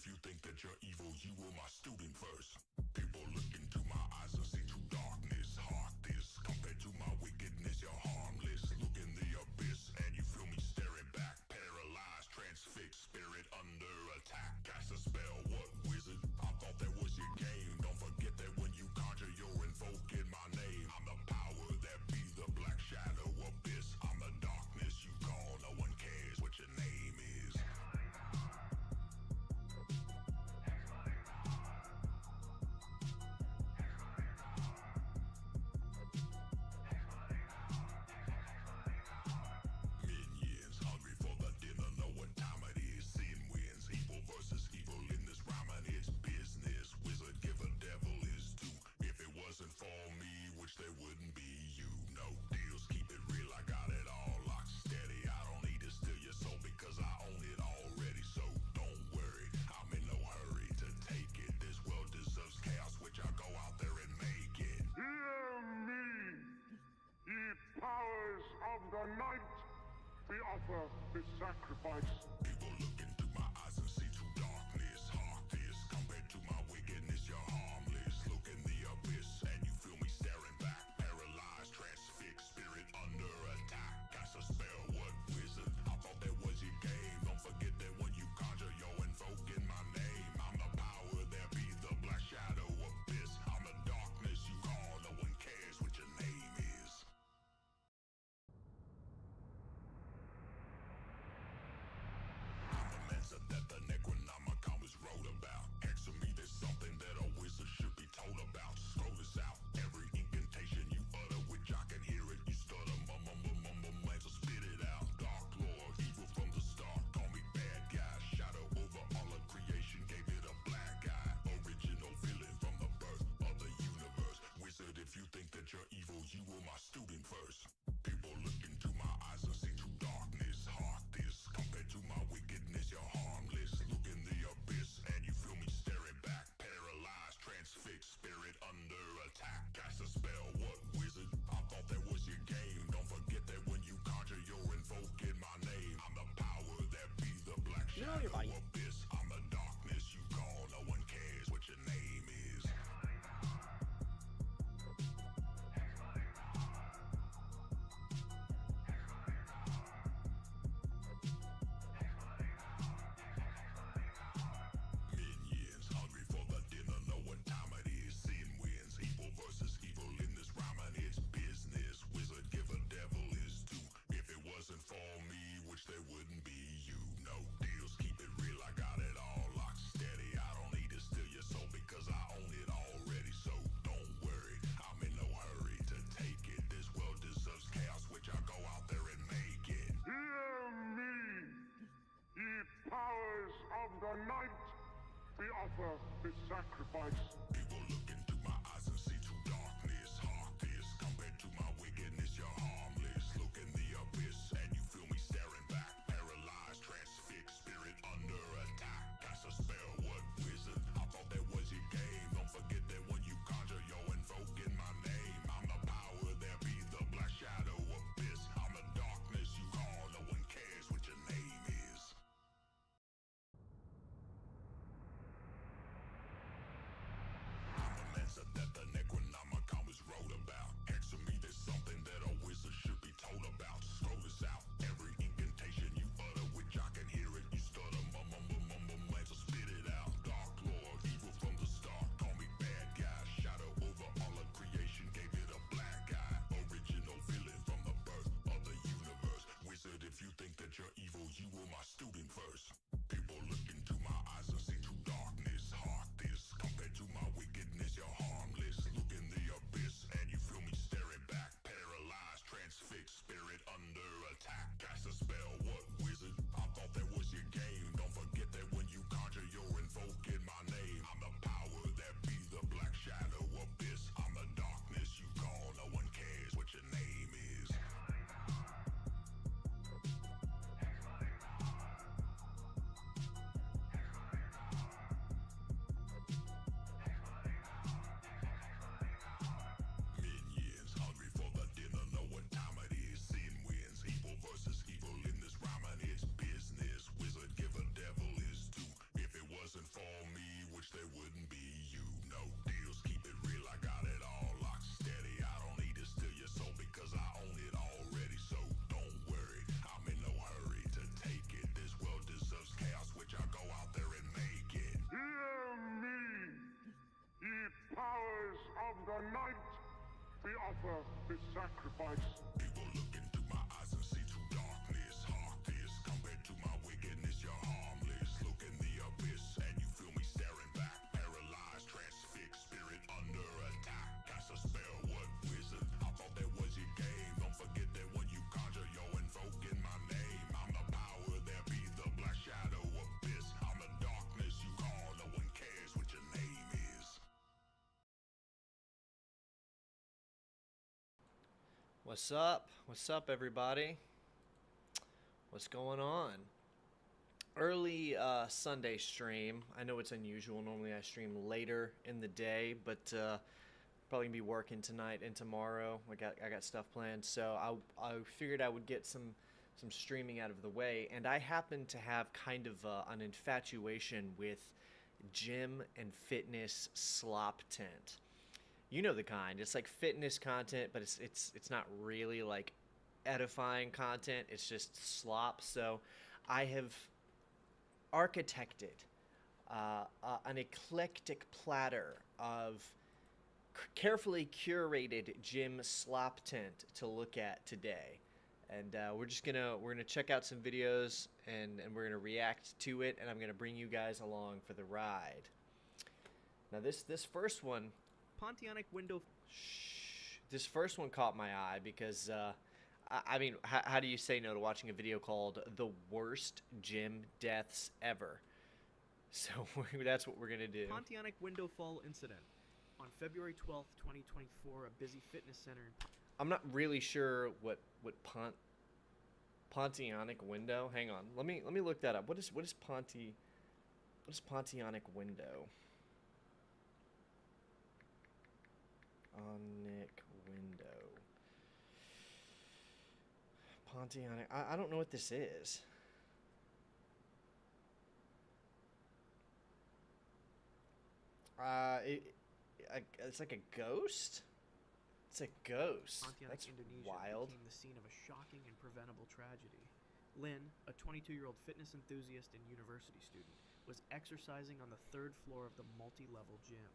you think that you're evil, you were my student first. People look into my eyes and see true darkness. Heart this, compared to my wickedness, you're harmless. Look in the abyss and you feel me staring back. Paralyzed, transfixed, spirit under attack. Cast a spell, what wizard? I thought that was your game. Don't forget that when you conjure, you're invoking my name. I'm the power that be the black shadow abyss. I'm the darkness you call, no one cares what your name is. Wasn't for me, which they wouldn't be you. No deals, keep it real, I got it all locked steady. I don't need to steal your soul because I own it already. So don't worry, I'm in no hurry to take it. This world deserves chaos, which I go out there and make it. Hear me, ye powers of the night. We offer this sacrifice. People look into my eyes and see true darkness. Heart this, compared to my wickedness, you're harmless. Look in the abyss and you feel me staring back. Paralyzed, transfixed, spirit under attack. Cast a spell, what wizard? I thought that was your game. Don't forget that when you conjure, you're invoking my name. I'm the power, there be the black shadow abyss. I'm the darkness you call, no one cares what your name is. That the Necronomicon was wrote about. Answer me, there's something that a wizard should be told about. Scroll this out. Every incantation you utter, which I can hear it. You stutter, man, so spit it out. Dark Lord, evil from the start. Call me bad guy. Shadow over all of creation, gave it a black eye. Original villain from the birth of the universe. Wizard, if you think that you're evil, you were my student first. People look into my eyes and see true darkness. Heart this, compared to my wickedness, you're harmless. Look in the abyss and you feel me staring back. Paralyzed, transfixed, spirit under attack. Cast a spell, what wizard? I thought that was your game. Don't forget that when you conjure, you're invoking my name. I'm the power that be the black shadow abyss. I'm the darkness you call, no one cares what your name is. Wasn't for me, which they wouldn't be you. No deals, keep it real, I got it all locked steady. I don't need to steal your soul because I own it already. So don't worry, I'm in no hurry to take it. This world deserves chaos, which I go out there and make it. Hear me, ye powers of the night. We offer this sacrifice. People look into my eyes and see true darkness. Heart this, compared to my wickedness, you're harmless. Look in the abyss and you feel me staring back. Paralyzed, transfixed, spirit under attack. Cast a spell, what wizard? I thought that was your game. Don't forget that when you conjure, you're invoking my name. I'm the power, there be the black shadow abyss. I'm the darkness you call, no one cares what your name is. there wouldn't be you. No deals, keep it real, I got it all locked steady. I don't need to steal your soul because I own it already. So don't worry, I'm in no hurry to take it. This world deserves chaos, which I go out there and make it. Hear me, ye powers of the night. We offer this sacrifice. People look into my eyes and see true darkness. Heart this, compared to my wickedness, you're harmless. Look in the abyss and you feel me staring back. Paralyzed, transfixed, spirit under attack. Cast a spell, what wizard? I thought that was your game. Don't forget that when you conjure, you're invoking my name. I'm the power, there be the black shadow abyss. I'm the darkness you call, no one cares what your name is. What's up? What's up, everybody? What's going on? Early Sunday stream. I know it's unusual. Normally I stream later in the day, but probably gonna be working tonight and tomorrow. I got stuff planned, so I figured I would get some streaming out of the way. And I happen to have kind of an infatuation with gym and fitness Sloptent. You know the kind. It's like fitness content, but it's not really like edifying content. It's just slop. So I have architected an eclectic platter of carefully curated gym Sloptent to look at today. And we're gonna check out some videos and we're gonna react to it, and I'm gonna bring you guys along for the ride. Now this first one. Pontionic window. This first one caught my eye because, I mean, how do you say no to watching a video called "The Worst Gym Deaths Ever"? So that's what we're gonna do. Pontionic window fall incident on February 12th, 2024. A busy fitness center. I'm not really sure what Pontionic window. Hang on, let me look that up. What is Pontionic window? Pontionic window. Pontionic. I don't know what this is. It's like a ghost. It's a ghost. Pontionic, That's Indonesia wild. became the scene of a shocking and preventable tragedy. Lynn, a 22-year-old fitness enthusiast and university student, was exercising on the third floor of the multi-level gym.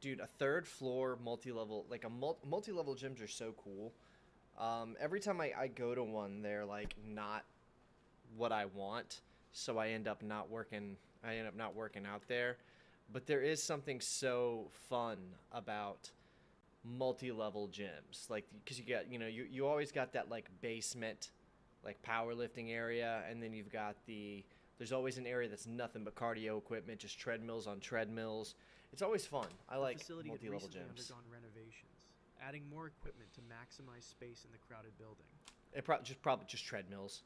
Dude, a third floor multi-level, like multi-level gyms are so cool. Every time I go to one, they're like not what I want, so I end up not working out there. But there is something so fun about multi-level gyms, like, because you got, you always got that like basement, like powerlifting area, and then you've got there's always an area that's nothing but cardio equipment, just treadmills on treadmills. It's always fun. I like multi-level gyms. The facility had recently undergone renovations, adding more equipment to maximize space in the crowded building. Probably just treadmills.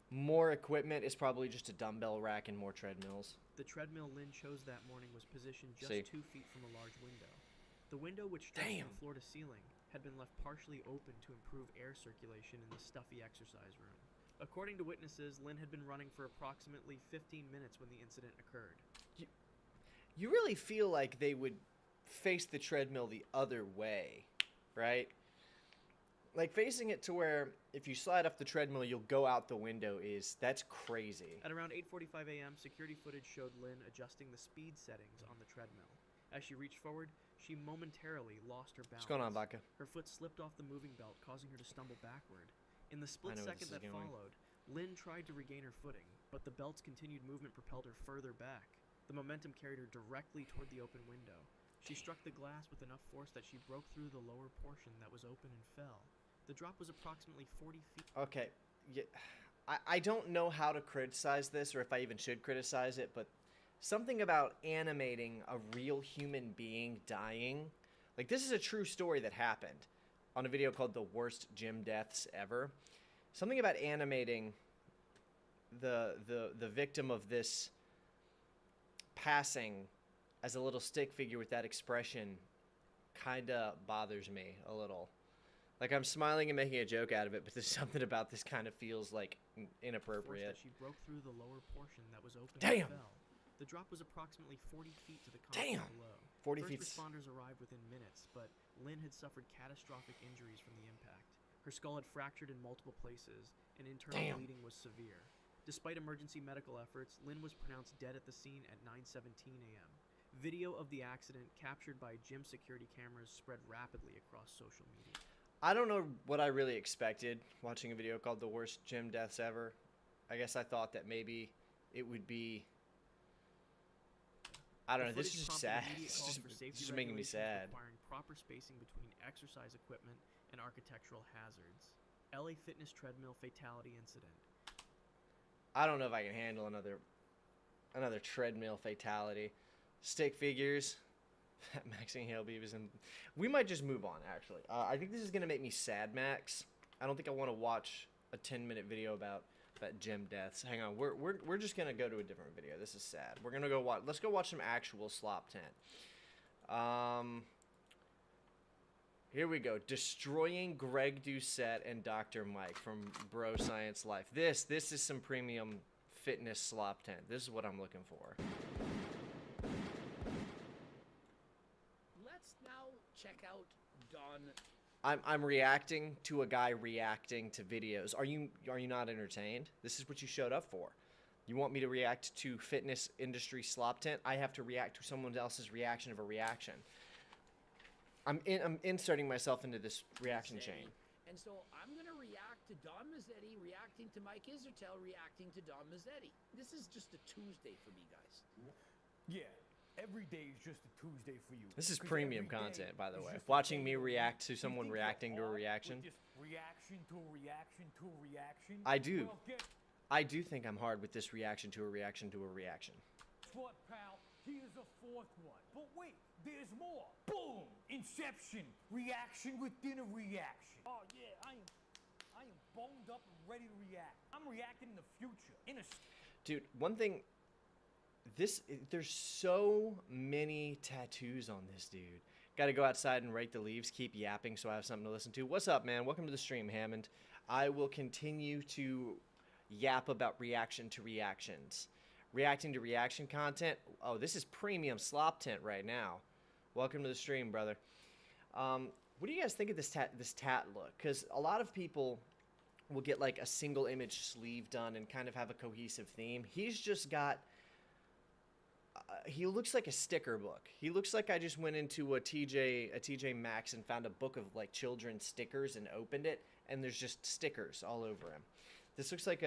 More equipment is probably just a dumbbell rack and more treadmills. The treadmill Lynn chose that morning was positioned just 2 feet from a large window. The window, which stretched from floor to ceiling, had been left partially open to improve air circulation in the stuffy exercise room. According to witnesses, Lynn had been running for approximately 15 minutes when the incident occurred. You really feel like they would face the treadmill the other way, right? Like facing it to where if you slide off the treadmill, you'll go out the window that's crazy. At around 8:45 a.m., security footage showed Lynn adjusting the speed settings on the treadmill. As she reached forward, she momentarily lost her balance. What's going on, Vodka? Her foot slipped off the moving belt, causing her to stumble backward. In the split second that followed, Lynn tried to regain her footing, but the belt's continued movement propelled her further back. The momentum carried her directly toward the open window. She struck the glass with enough force that she broke through the lower portion that was open and fell. The drop was approximately 40 feet. Okay, yeah, I don't know how to criticize this or if I even should criticize it, but something about animating a real human being dying, like this is a true story that happened on a video called "The Worst Gym Deaths Ever." Something about animating the victim of this passing as a little stick figure with that expression kind of bothers me a little. Like, I'm smiling and making a joke out of it, but there's something about this kind of feels like inappropriate. That she broke through the lower portion that was open Damn! and fell. The drop was approximately 40 feet to the Damn! concrete below. 40 First feet. responders arrived within minutes, but Lynn had suffered catastrophic injuries from the impact. Her skull had fractured in multiple places, and internal Damn. bleeding was severe. Despite emergency medical efforts, Lynn was pronounced dead at the scene at 9:17 a.m. Video of the accident, captured by gym security cameras, spread rapidly across social media. I don't know what I really expected watching a video called The Worst Gym Deaths Ever. I guess I thought that maybe it would be... I don't know, this is just sad. It's just making me sad. Requiring proper spacing between exercise equipment and architectural hazards. LA Fitness treadmill fatality incident. I don't know if I can handle another treadmill fatality. Stick figures, maxing Hale Beavis, and we might just move on. Actually, I think this is gonna make me sad, Max. I don't think I want to watch a 10-minute video about gym deaths. Hang on, we're just gonna go to a different video. This is sad. We're gonna go watch. Let's go watch some actual Sloptent. Here we go. Destroying Greg Doucette and Dr. Mike from Bro Science Life. This is some premium fitness Sloptent. This is what I'm looking for. Let's now check out Don. I'm reacting to a guy reacting to videos. Are you not entertained? This is what you showed up for. You want me to react to fitness industry Sloptent? I have to react to someone else's reaction of a reaction. I'm inserting myself into this reaction chain. And so I'm going to react to Don Mazzetti reacting to Mike Isertel reacting to Don Mazzetti. This is just a Tuesday for me, guys. Yeah, every day is just a Tuesday for you. This is 'Cause premium every day content, by the is way. just a Watching day me where react to you someone think reacting to you're a on reaction. with just reaction to a reaction to a reaction. I do. Well, guess I do think I'm hard with this reaction to a reaction to a reaction. what, pal? Here's a fourth one. But wait, there's more. Boom! Inception. Reaction within a reaction. Oh yeah, I am boned up and ready to react. I'm reacting in the future. In a Dude, one thing, there's so many tattoos on this dude. Got to go outside and rake the leaves, keep yapping so I have something to listen to. What's up, man? Welcome to the stream, Hammond. I will continue to yap about reaction to reactions. Reacting to reaction content. Oh, this is premium Sloptent right now. Welcome to the stream, brother. What do you guys think of this tat look? Because a lot of people will get like a single image sleeve done and kind of have a cohesive theme. He's just got... he looks like a sticker book. He looks like I just went into a TJ Maxx and found a book of like children's stickers and opened it, and there's just stickers all over him. This looks like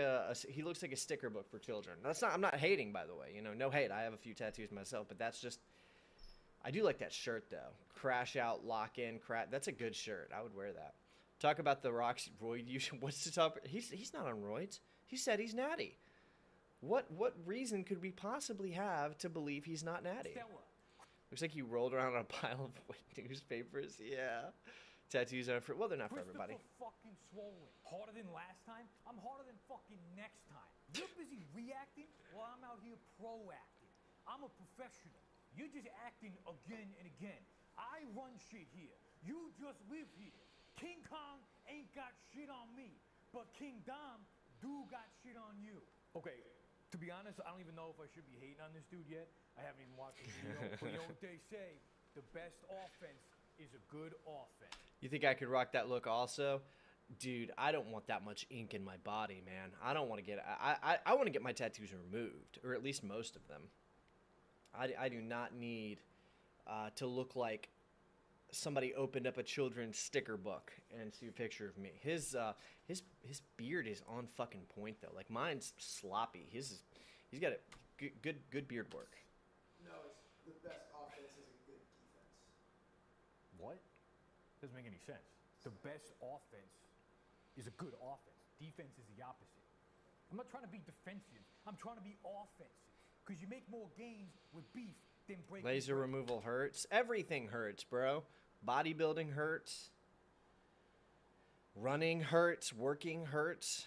he looks like a sticker book for children. I'm not hating, by the way. You know, no hate. I have a few tattoos myself, but that's just... I do like that shirt though. Crash out, lock in, that's a good shirt. I would wear that. Talk about the Rock's roid use. What's the topic? He's not on roids. He said he's natty. What reason could we possibly have to believe he's not natty? Stella. Looks like he rolled around on a pile of white newspapers. Yeah. Tattoos are for... Well, they're not for everybody. Fucking swollen. Harder than last time? I'm harder than fucking next time. You're busy reacting while I'm out here proacting. I'm a professional. You're just acting again and again. I run shit here. You just live here. King Kong ain't got shit on me, but King Dom do got shit on you. Okay, to be honest, I don't even know if I should be hating on this dude yet. I haven't even watched the video, but you know what they say, the best offense is a good offense. You think I could rock that look also? Dude, I don't want that much ink in my body, man. I don't want to get... I want to get my tattoos removed, or at least most of them. I do not need to look like somebody opened up a children's sticker book and see a picture of me. His beard is on fucking point though. Like mine's sloppy. He's got a good beard work. No, it's the best offense is a good defense. What? Doesn't make any sense. The best offense is a good offense. Defense is the opposite. I'm not trying to be defensive. I'm trying to be offensive. Because you make more gains with beef than breaking Laser bread. removal hurts. Everything hurts, bro. Bodybuilding hurts. Running hurts. Working hurts.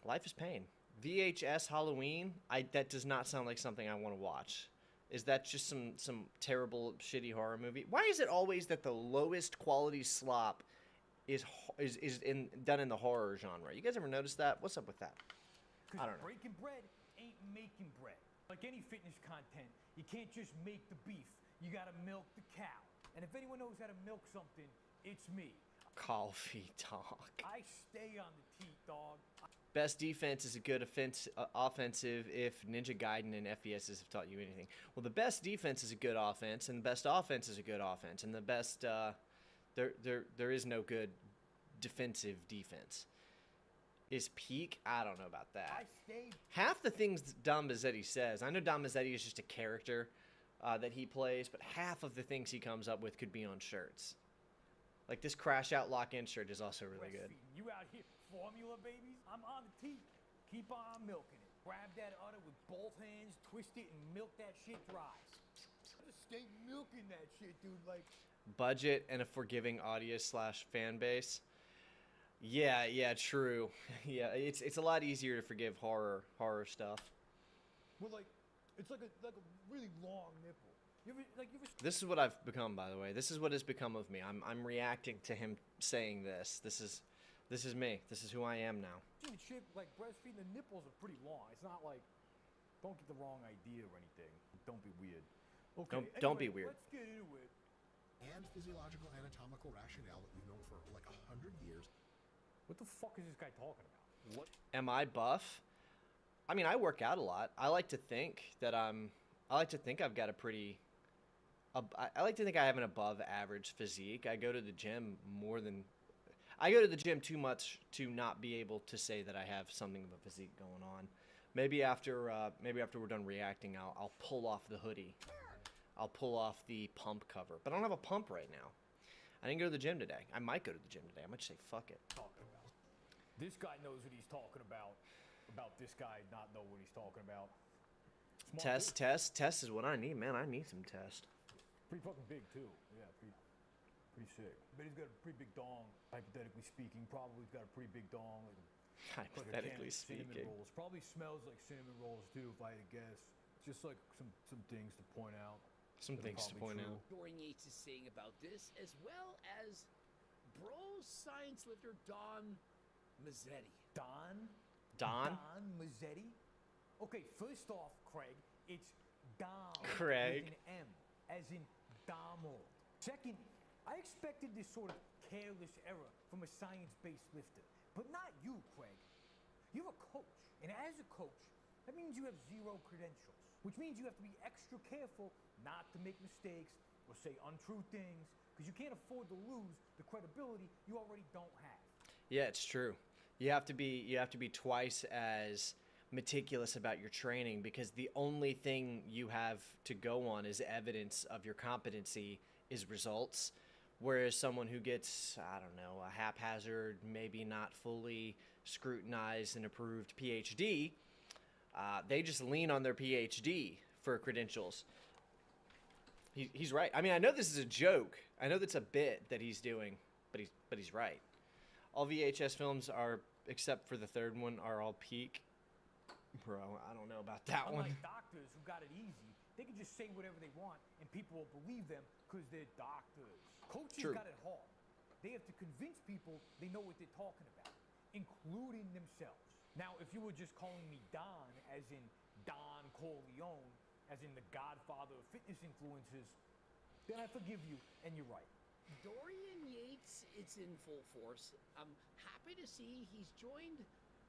Life is pain. VHS Halloween. That does not sound like something I want to watch. Is that just some terrible, shitty horror movie? Why is it always that the lowest quality slop is done in the horror genre? You guys ever notice that? What's up with that? I don't know. Breaking bread ain't making bread. Like any fitness content, you can't just make the beef. You gotta milk the cow. And if anyone knows how to milk something, it's me. Coffee talk. I stay on the teat, dog. Best defense is a good offensive if Ninja Gaiden and FESs have taught you anything. Well, the best defense is a good offense, and the best offense is a good offense, and the best there is no good defensive defense. Is peak? I don't know about that. Half the things Dom Mazzetti says, I know Dom Mazzetti is just a character that he plays, but half of the things he comes up with could be on shirts. Like this Crash Out Lock In shirt is also really good. You out here, formula babies? I'm on the teat. Keep on milking it. Grab that udder with both hands, twist it, and milk that shit dry. Just stay milking that shit, dude. Like budget and a forgiving audience / fan base. Yeah, true. Yeah, it's a lot easier to forgive horror stuff. Well, like it's like a really long nipple. This is what I've become, by the way. This is what has become of me. I'm reacting to him saying this. This is me. This is who I am now. Shit, like breastfeeding, the nipples are pretty long. It's not like, don't get the wrong idea or anything. Don't be weird. Okay. Don't be weird. Let's get into it. And physiological anatomical rationale that we've known for like 100 years. What the fuck is this guy talking about? What? Am I buff? I mean, I work out a lot. I like to think I've got a pretty. I like to think I have an above average physique. I go to the gym too much to not be able to say that I have something of a physique going on. Maybe after we're done reacting, I'll pull off the hoodie. I'll pull off the pump cover. But I don't have a pump right now. I didn't go to the gym today. I might go to the gym today. I might just say fuck it. This guy knows what he's talking about. About this guy not know what he's talking about. Smart Test is what I need, man. I need some test. Pretty fucking big too. Yeah, pretty sick. But he's got a pretty big dong. Hypothetically speaking, probably got a pretty big dong. Hypothetically speaking. Cinnamon rolls. Probably smells like cinnamon rolls too, if I had to guess. Just like some things to point out. Some things to point out. Dorian Yates is saying about this, as well as bro science lifter Don Mazzetti. Don Mazzetti? Okay, first off, Craig, it's Dom Craig. with an M, as in Donald. Second, I expected this sort of careless error from a science-based lifter, but not you, Craig. You're a coach, and as a coach, that means you have 0 credentials, which means you have to be extra careful not to make mistakes or say untrue things, because you can't afford to lose the credibility you already don't have. Yeah, it's true. You have to be twice as meticulous about your training, because the only thing you have to go on is evidence of your competency is results, whereas someone who gets, I don't know, a haphazard, maybe not fully scrutinized and approved PhD, they just lean on their PhD for credentials. He's right. I mean, I know this is a joke. I know that's a bit that he's doing, but he's right. All VHS films are, except for the third one, are all peak. Bro, I don't know about that one. Unlike doctors who got it easy, they can just say whatever they want and people will believe them because they're doctors. Coaches got it hard. They have to convince people they know what they're talking about, including themselves. Now, if you were just calling me Don, as in Don Corleone, as in the godfather of fitness influencers, then I forgive you, and you're right. Dorian Yates, it's in full force. I'm happy to see he's joined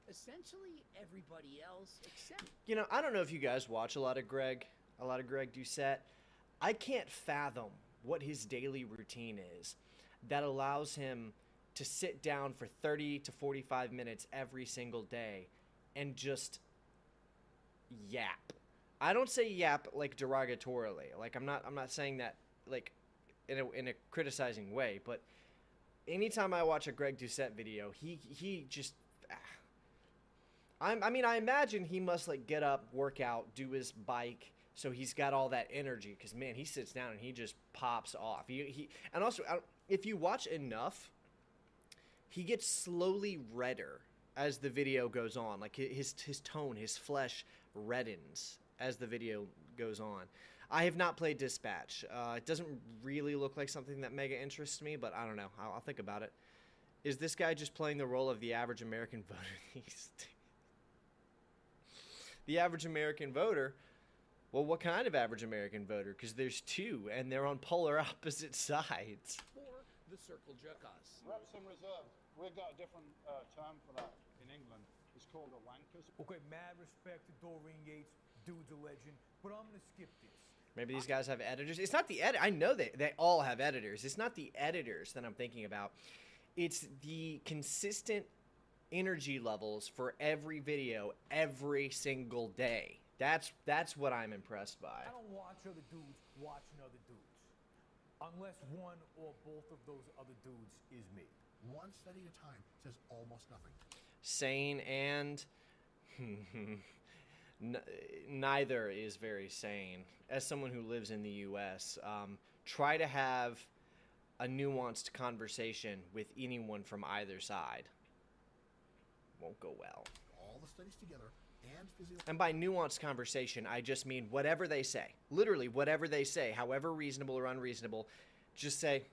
essentially everybody else except... You know, I don't know if you guys watch a lot of Greg Doucette. I can't fathom what his daily routine is that allows him to sit down for 30 to 45 minutes every single day and just yap. I don't say yap like derogatorily. Like I'm not saying that like in a criticizing way, but anytime I watch a Greg Doucette video, he just I mean, I imagine he must like get up, work out, do his bike, so he's got all that energy. Because man, he sits down and he just pops off. And also, if you watch enough, he gets slowly redder as the video goes on. Like his tone, his flesh reddens as the video goes on. I have not played Dispatch. It doesn't really look like something that mega interests me, but I don't know. I'll think about it. Is this guy just playing the role of the average American voter these days? The average American voter Well, what kind of average American voter? Because there's two, and they're on polar opposite sides. For the Circle Jerkas. Reps and reserves. We've got a different term for that in England. It's called a wankers. Okay, mad respect to Dorian Yates, dude's a legend, but I'm gonna skip this. Maybe these guys have editors. It's not the edit. I know they all have editors. It's not the editors that I'm thinking about. It's the consistent energy levels for every video every single day. That's what I'm impressed by. I don't watch other dudes watching other dudes. Unless one or both of those other dudes is me. One study at a time says almost nothing. Sane and neither is very sane. As someone who lives in the U.S., try to have a nuanced conversation with anyone from either side. Won't go well. All the studies together and physiology. And by nuanced conversation, I just mean whatever they say. Literally, whatever they say, however reasonable or unreasonable, just say,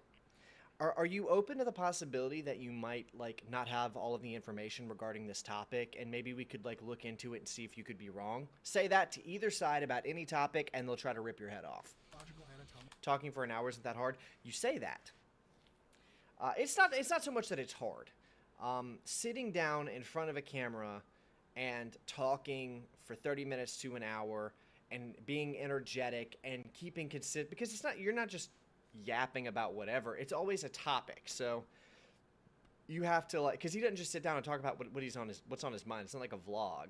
are you open to the possibility that you might, like, not have all of the information regarding this topic, and maybe we could, like, look into it and see if you could be wrong? Say that to either side about any topic, and they'll try to rip your head off. Logical anatomical. Talking for an hour isn't that hard. You say that. It's not so much that it's hard. Sitting down in front of a camera and talking for 30 minutes to an hour and being energetic and keeping consistent, because you're not just yapping about whatever. It's always a topic. So you have to, like, because he doesn't just sit down and talk about what's on his mind. It's not like a vlog.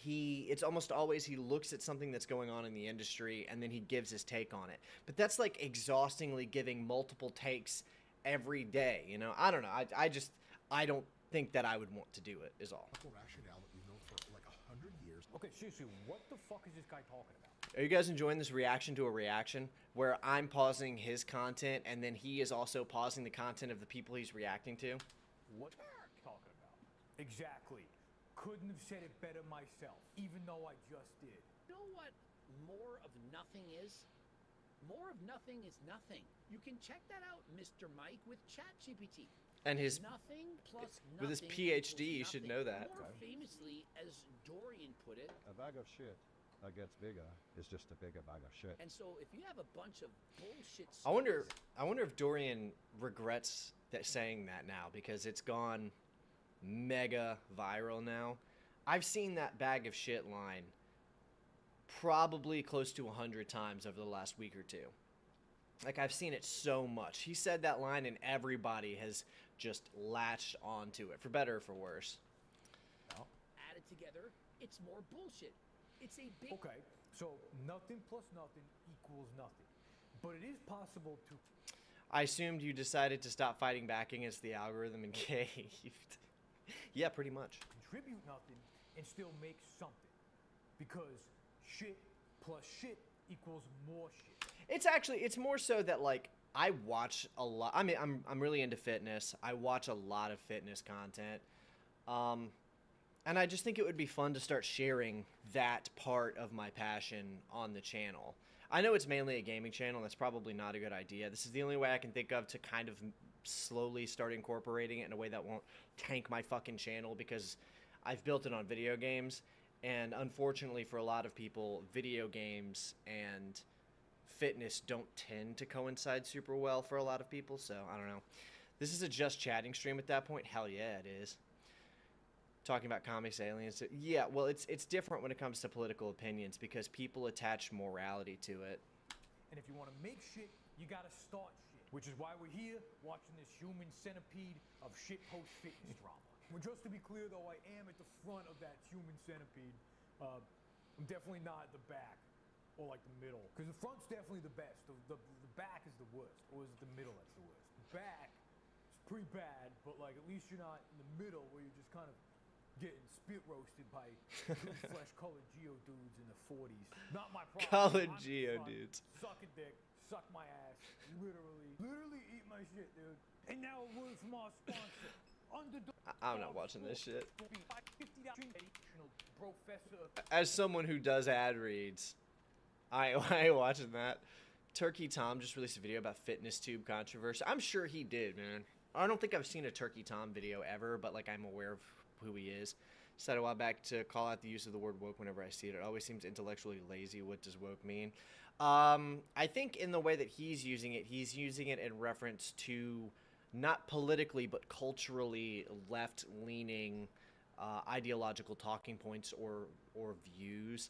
It's almost always he looks at something that's going on in the industry and then he gives his take on it. But that's like exhaustingly giving multiple takes every day. You know, I don't know. I don't think that I would want to do it. Is all. Rationale that we've known for like 100 years. Okay, seriously, what the fuck is this guy talking about? Are you guys enjoying this reaction to a reaction where I'm pausing his content and then he is also pausing the content of the people he's reacting to? What are you talking about? Exactly. Couldn't have said it better myself, even though I just did. You know what more of nothing is? More of nothing is nothing. You can check that out, Mr. Mike, with ChatGPT. And his nothing plus nothing with his PhD, you equals should nothing. know that. More famously, as Dorian put it. A bag of shit that gets bigger is just a bigger bag of shit. And so, if you have a bunch of bullshit, I wonder if Dorian regrets saying that now, because it's gone mega viral now. I've seen that bag of shit line probably close to 100 times over the last week or two. Like, I've seen it so much. He said that line and everybody has just latched onto it, for better or for worse. No. Added together, it's more bullshit. It's a big... Okay, so nothing plus nothing equals nothing. But it is possible to... I assumed you decided to stop fighting back against the algorithm and caved. Yeah, pretty much. Contribute nothing and still make something. Because shit plus shit equals more shit. It's more so that, like, I watch a lot. I mean, I'm really into fitness. I watch a lot of fitness content. And I just think it would be fun to start sharing that part of my passion on the channel. I know it's mainly a gaming channel. That's probably not a good idea. This is the only way I can think of to kind of slowly start incorporating it in a way that won't tank my fucking channel, because I've built it on video games. And unfortunately for a lot of people, video games and fitness don't tend to coincide super well for a lot of people. So, I don't know. This is a just chatting stream at that point. Hell yeah, it is. Talking about comics, aliens. Yeah, well, it's different when it comes to political opinions because people attach morality to it. And if you want to make shit, you gotta start shit. Which is why we're here watching this human centipede of shit post-fitness drama. Well, just to be clear, though, I am at the front of that human centipede. I'm definitely not at the back or like the middle, because the front's definitely the best. The back is the worst, or is it the middle that's the worst? The back is pretty bad, but like at least you're not in the middle where you're just kind of getting spit roasted by two flesh-colored Geodudes in the 40s. Not my problem. Colored Geodudes. Suck a dick, suck my ass, literally eat my shit, dude. And now a word from our sponsor. I'm not watching this shit. Professor. As someone who does ad reads, I ain't watching that. Turkey Tom just released a video about fitness tube controversy. I'm sure he did, man. I don't think I've seen a Turkey Tom video ever, but like I'm aware of who he is. said a while back to call out the use of the word woke whenever I see it. It always seems intellectually lazy. What does woke mean? I think in the way that he's using it in reference to not politically but culturally left-leaning ideological talking points or views.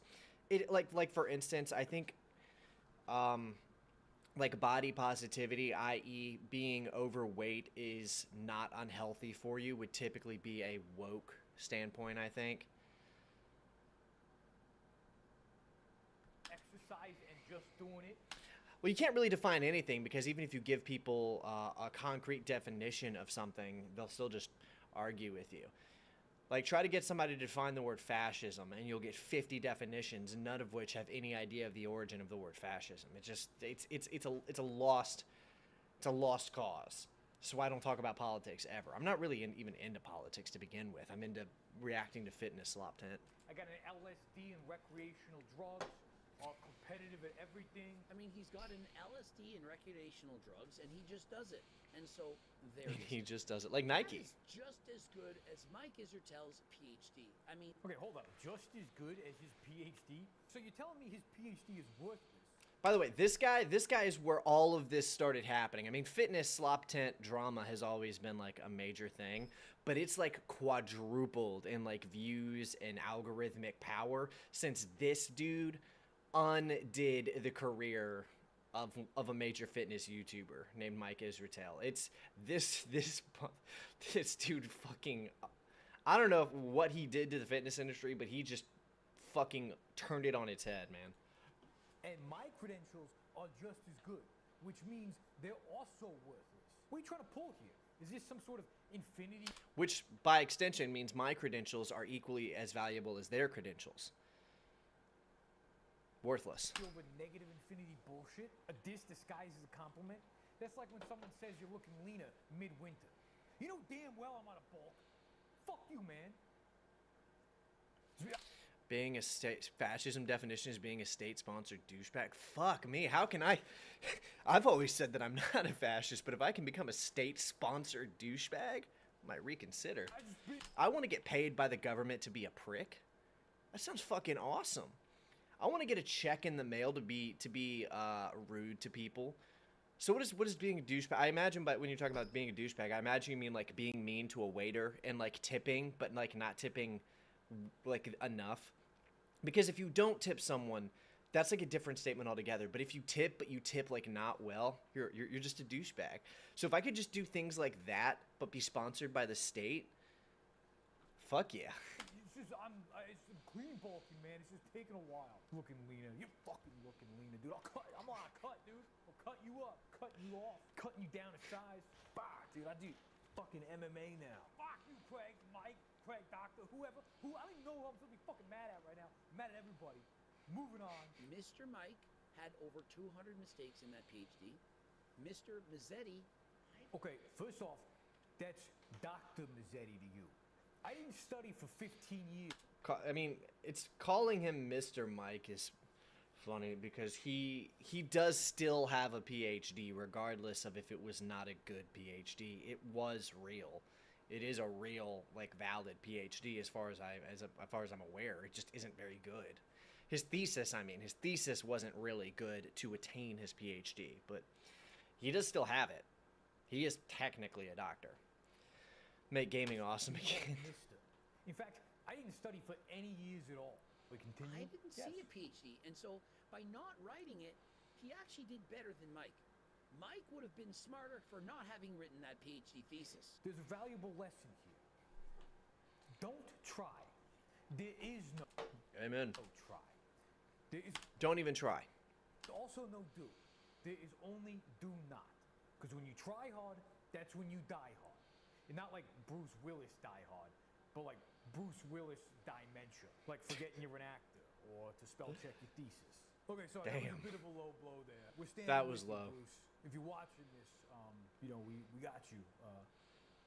It like for instance, I think like body positivity, i.e. being overweight is not unhealthy for you, would typically be a woke standpoint, I think. Exercise and just doing it. Well, you can't really define anything because even if you give people a concrete definition of something, they'll still just argue with you. Like, try to get somebody to define the word fascism, and you'll get 50 definitions, none of which have any idea of the origin of the word fascism. It's a lost cause. So I don't talk about politics ever. I'm not really even into politics to begin with. I'm into reacting to fitness, Sloptent. I got an LSD and recreational drugs. Are competitive at everything. I mean, he's got an LSD and recreational drugs, and he just does it. And so there he just does it like Nike. That is just as good as Mike Isertel's PhD. I mean, okay, hold up. Just as good as his PhD? So you're telling me his PhD is worthless? By the way, this guy is where all of this started happening. I mean, fitness Sloptent drama has always been like a major thing, but it's like quadrupled in like views and algorithmic power since this dude undid the career of a major fitness YouTuber named Mike Isertel. It's this dude fucking, I don't know what he did to the fitness industry, but he just fucking turned it on its head, man. And my credentials are just as good, which means they're also worthless. What are you trying to pull here? Is this some sort of infinity? Which, by extension, means my credentials are equally as valuable as their credentials. Worthless. Over negative infinity bullshit? A diss disguised as a compliment? That's like when someone says you're looking leaner midwinter. You know damn well I'm out of bulk. Fuck you, man. Being a fascism definition is being a state-sponsored douchebag. Fuck me. How can I? I've always said that I'm not a fascist, but if I can become a state-sponsored douchebag, I might reconsider. I want to get paid by the government to be a prick. That sounds fucking awesome. I want to get a check in the mail to be rude to people. So what is being a douchebag? I imagine, but when you're talking about being a douchebag, I imagine you mean like being mean to a waiter and like tipping, but like not tipping like enough. Because if you don't tip someone, that's like a different statement altogether. But if you tip, but you tip like not well, you're just a douchebag. So if I could just do things like that, but be sponsored by the state, fuck yeah. It's clean bulking, man. It's just taking a while. Looking leaner. You're fucking looking leaner, dude. I'm on a cut, dude. I'll cut you up, cutting you off, cutting you down a size. Bah, dude. I do fucking MMA now. Fuck you, Craig, Mike, Craig, Doctor, whoever. I don't even know who I'm supposed to be fucking mad at right now. I'm mad at everybody. Moving on. Mr. Mike had over 200 mistakes in that PhD. Mr. Mazzetti. Okay, first off, that's Dr. Mazzetti to you. I didn't study for 15 years. I mean, it's calling him Mr. Mike is funny because he does still have a PhD regardless of if it was not a good PhD. It was real. It is a real like valid PhD as far as I'm aware. It just isn't very good. His thesis wasn't really good to attain his PhD, but he does still have it. He is technically a doctor. Make gaming awesome again. In fact, I didn't study for any years at all. We continue? I didn't see a PhD, and so by not writing it, he actually did better than Mike. Mike would have been smarter for not having written that PhD thesis. There's a valuable lesson here. Don't try. There is no... Amen. No try. There is... Don't even try. Also no do. There is only do not. Because when you try hard, that's when you die hard. And not like Bruce Willis die hard, but like Bruce Willis dementia. Like forgetting you're an actor, or to spell check your thesis. Okay, so that was a bit of a low blow there. We're standing that was low. Bruce. If you're watching this, you know, we got you.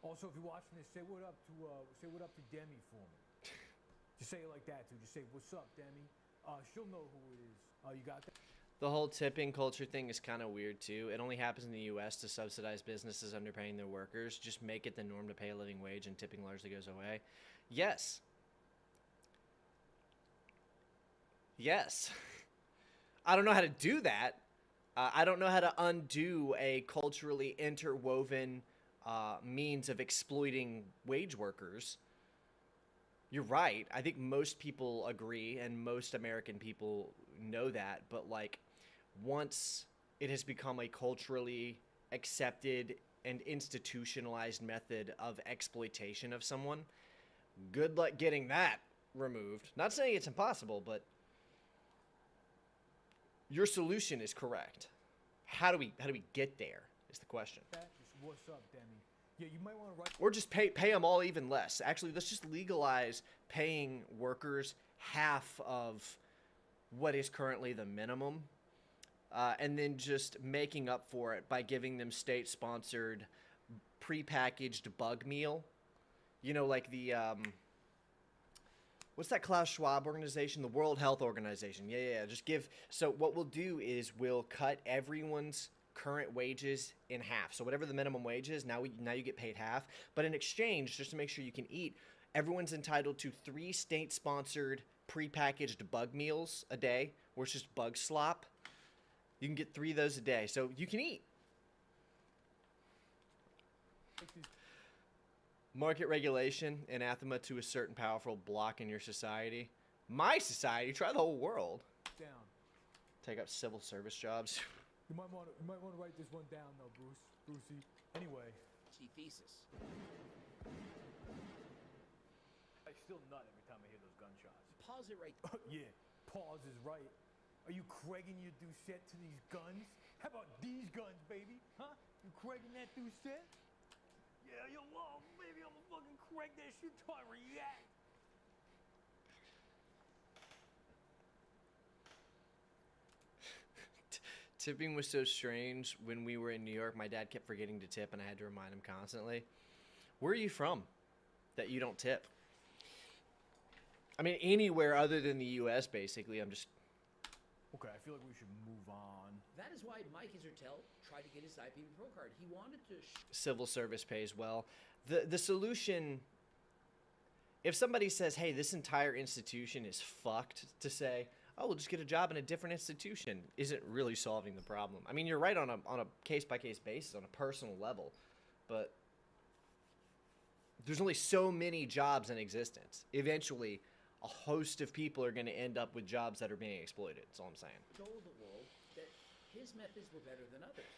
Also, if you're watching this, say what up to Demi for me. Just say it like that, too. Just say, what's up, Demi? She'll know who it is. You got that? The whole tipping culture thing is kind of weird, too. It only happens in the U.S. to subsidize businesses underpaying their workers. Just make it the norm to pay a living wage and tipping largely goes away. Yes. Yes. I don't know how to do that. I don't know how to undo a culturally interwoven means of exploiting wage workers. You're right. I think most people agree, and most American people know that. But, like, once it has become a culturally accepted and institutionalized method of exploitation of someone, good luck getting that removed. Not saying it's impossible, but your solution is correct. How do we get there is the question. What's up, Demi? Yeah, you might want to write. Or just pay them all even less. Actually, let's just legalize paying workers half of what is currently the minimum, and then just making up for it by giving them state-sponsored, prepackaged bug meal. You know, like the what's that Klaus Schwab organization? The World Health Organization. Yeah. Just give. So what we'll do is we'll cut everyone's current wages in half. So whatever the minimum wage is, now you get paid half. But in exchange, just to make sure you can eat, everyone's entitled to 3 state-sponsored prepackaged bug meals a day, where it's just bug slop. You can get 3 of those a day, so you can eat. Market regulation, anathema to a certain powerful block in your society. My society? Try the whole world. Down. Take up civil service jobs. You might want to write this one down, though, Brucey. Anyway. Key thesis. I still nut every time I hear those gunshots. Pause it right there. Yeah, pause is right. Are you cragging your Doucette to these guns? How about these guns, baby? Huh? You cragging that Doucette? Yeah, yo, baby, I'm gonna fucking crank that shit till I react. Tipping was so strange when we were in New York. My dad kept forgetting to tip, and I had to remind him constantly. Where are you from that you don't tip? I mean, anywhere other than the U.S., basically. I'm just... Okay, I feel like we should move on. That is why Mike Isertel tried to get his IPV Pro card. He wanted to... Civil service pays well. The solution... If somebody says, hey, this entire institution is fucked, to say... oh, we'll just get a job in a different institution, isn't really solving the problem. I mean, you're right on a case-by-case basis, on a personal level, but there's only so many jobs in existence. Eventually, a host of people are going to end up with jobs that are being exploited. That's all I'm saying. Told the world that his methods were better than others.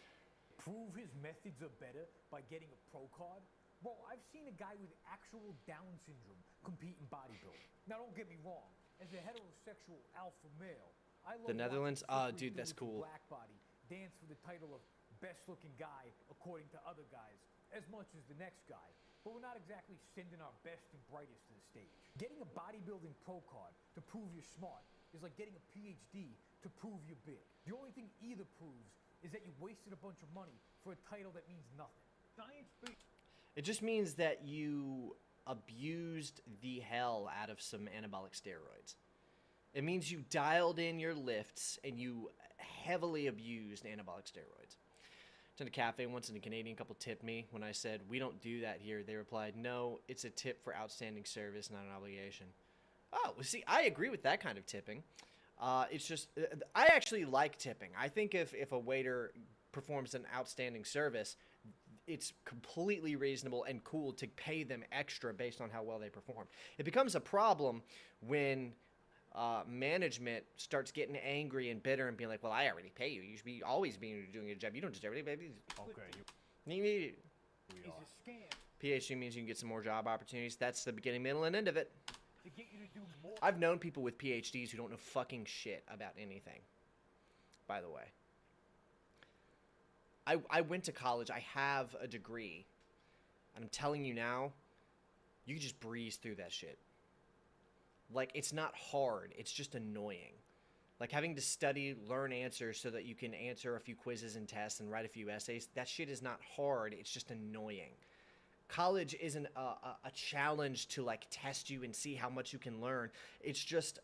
Prove his methods are better by getting a pro card? Bro, I've seen a guy with actual Down syndrome compete in bodybuilding. Now, don't get me wrong. As a heterosexual alpha male, I love the Netherlands. Oh, dude, that's cool. Black body dance for the title of best-looking guy according to other guys, as much as the next guy. But we're not exactly sending our best and brightest to the stage. Getting a bodybuilding pro card to prove you're smart is like getting a PhD to prove you're big. The only thing either proves is that you wasted a bunch of money for a title that means nothing. It just means that you abused the hell out of some anabolic steroids. It means you dialed in your lifts and you heavily abused anabolic steroids. To a cafe once and a Canadian couple tipped me when I said, we don't do that here. They replied, no, it's a tip for outstanding service, not an obligation. Oh, well, see, I agree with that kind of tipping. It's just, I actually like tipping. I think if a waiter performs an outstanding service, it's completely reasonable and cool to pay them extra based on how well they perform. It becomes a problem when management starts getting angry and bitter and being like, well, I already pay you. You should be always doing your job. You don't deserve it. Okay. He's a scam. PhD means you can get some more job opportunities. That's the beginning, middle, and end of it. To get you to do more. I've known people with PhDs who don't know fucking shit about anything, by the way. I went to college. I have a degree. And I'm telling you now, you can just breeze through that shit. Like, it's not hard. It's just annoying. Like, having to study, learn answers so that you can answer a few quizzes and tests and write a few essays, that shit is not hard. It's just annoying. College isn't a challenge to, like, test you and see how much you can learn. It's just...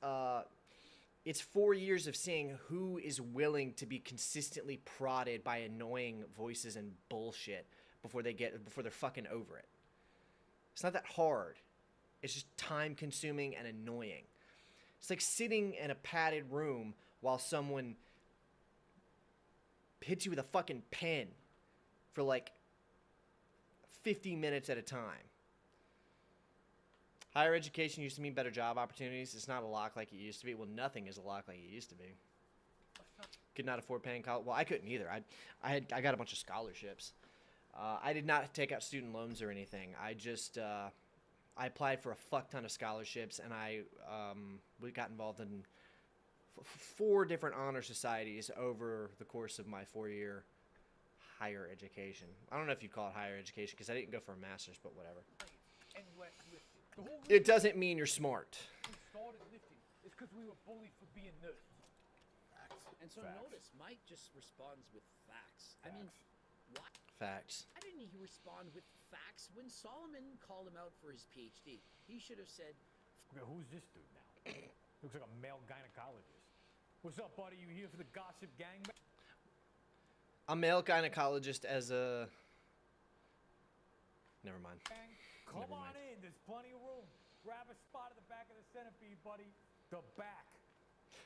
it's 4 years of seeing who is willing to be consistently prodded by annoying voices and bullshit before they're fucking over it. It's not that hard. It's just time consuming and annoying. It's like sitting in a padded room while someone hits you with a fucking pen for like 50 minutes at a time. Higher education used to mean better job opportunities. It's not a lock like it used to be. Well, nothing is a lock like it used to be. Could not afford paying college. Well, I couldn't either. I got a bunch of scholarships. I did not take out student loans or anything. I just I applied for a fuck ton of scholarships, and we got involved in 4 different honor societies over the course of my 4-year higher education. I don't know if you'd call it higher education because I didn't go for a master's, but whatever. It doesn't mean you're smart. We started lifting. It's because we were bullied for being nerds. And so notice, Mike just responds with facts. I mean, what? Facts. Why didn't he respond with facts when Solomon called him out for his PhD? He should have said, Okay, who's this dude now? Looks like a male gynecologist. What's up, buddy? You here for the gossip gang? A male gynecologist as a... Never mind. Come on in. There's plenty of room. Grab a spot at the back of the centipede, buddy. The back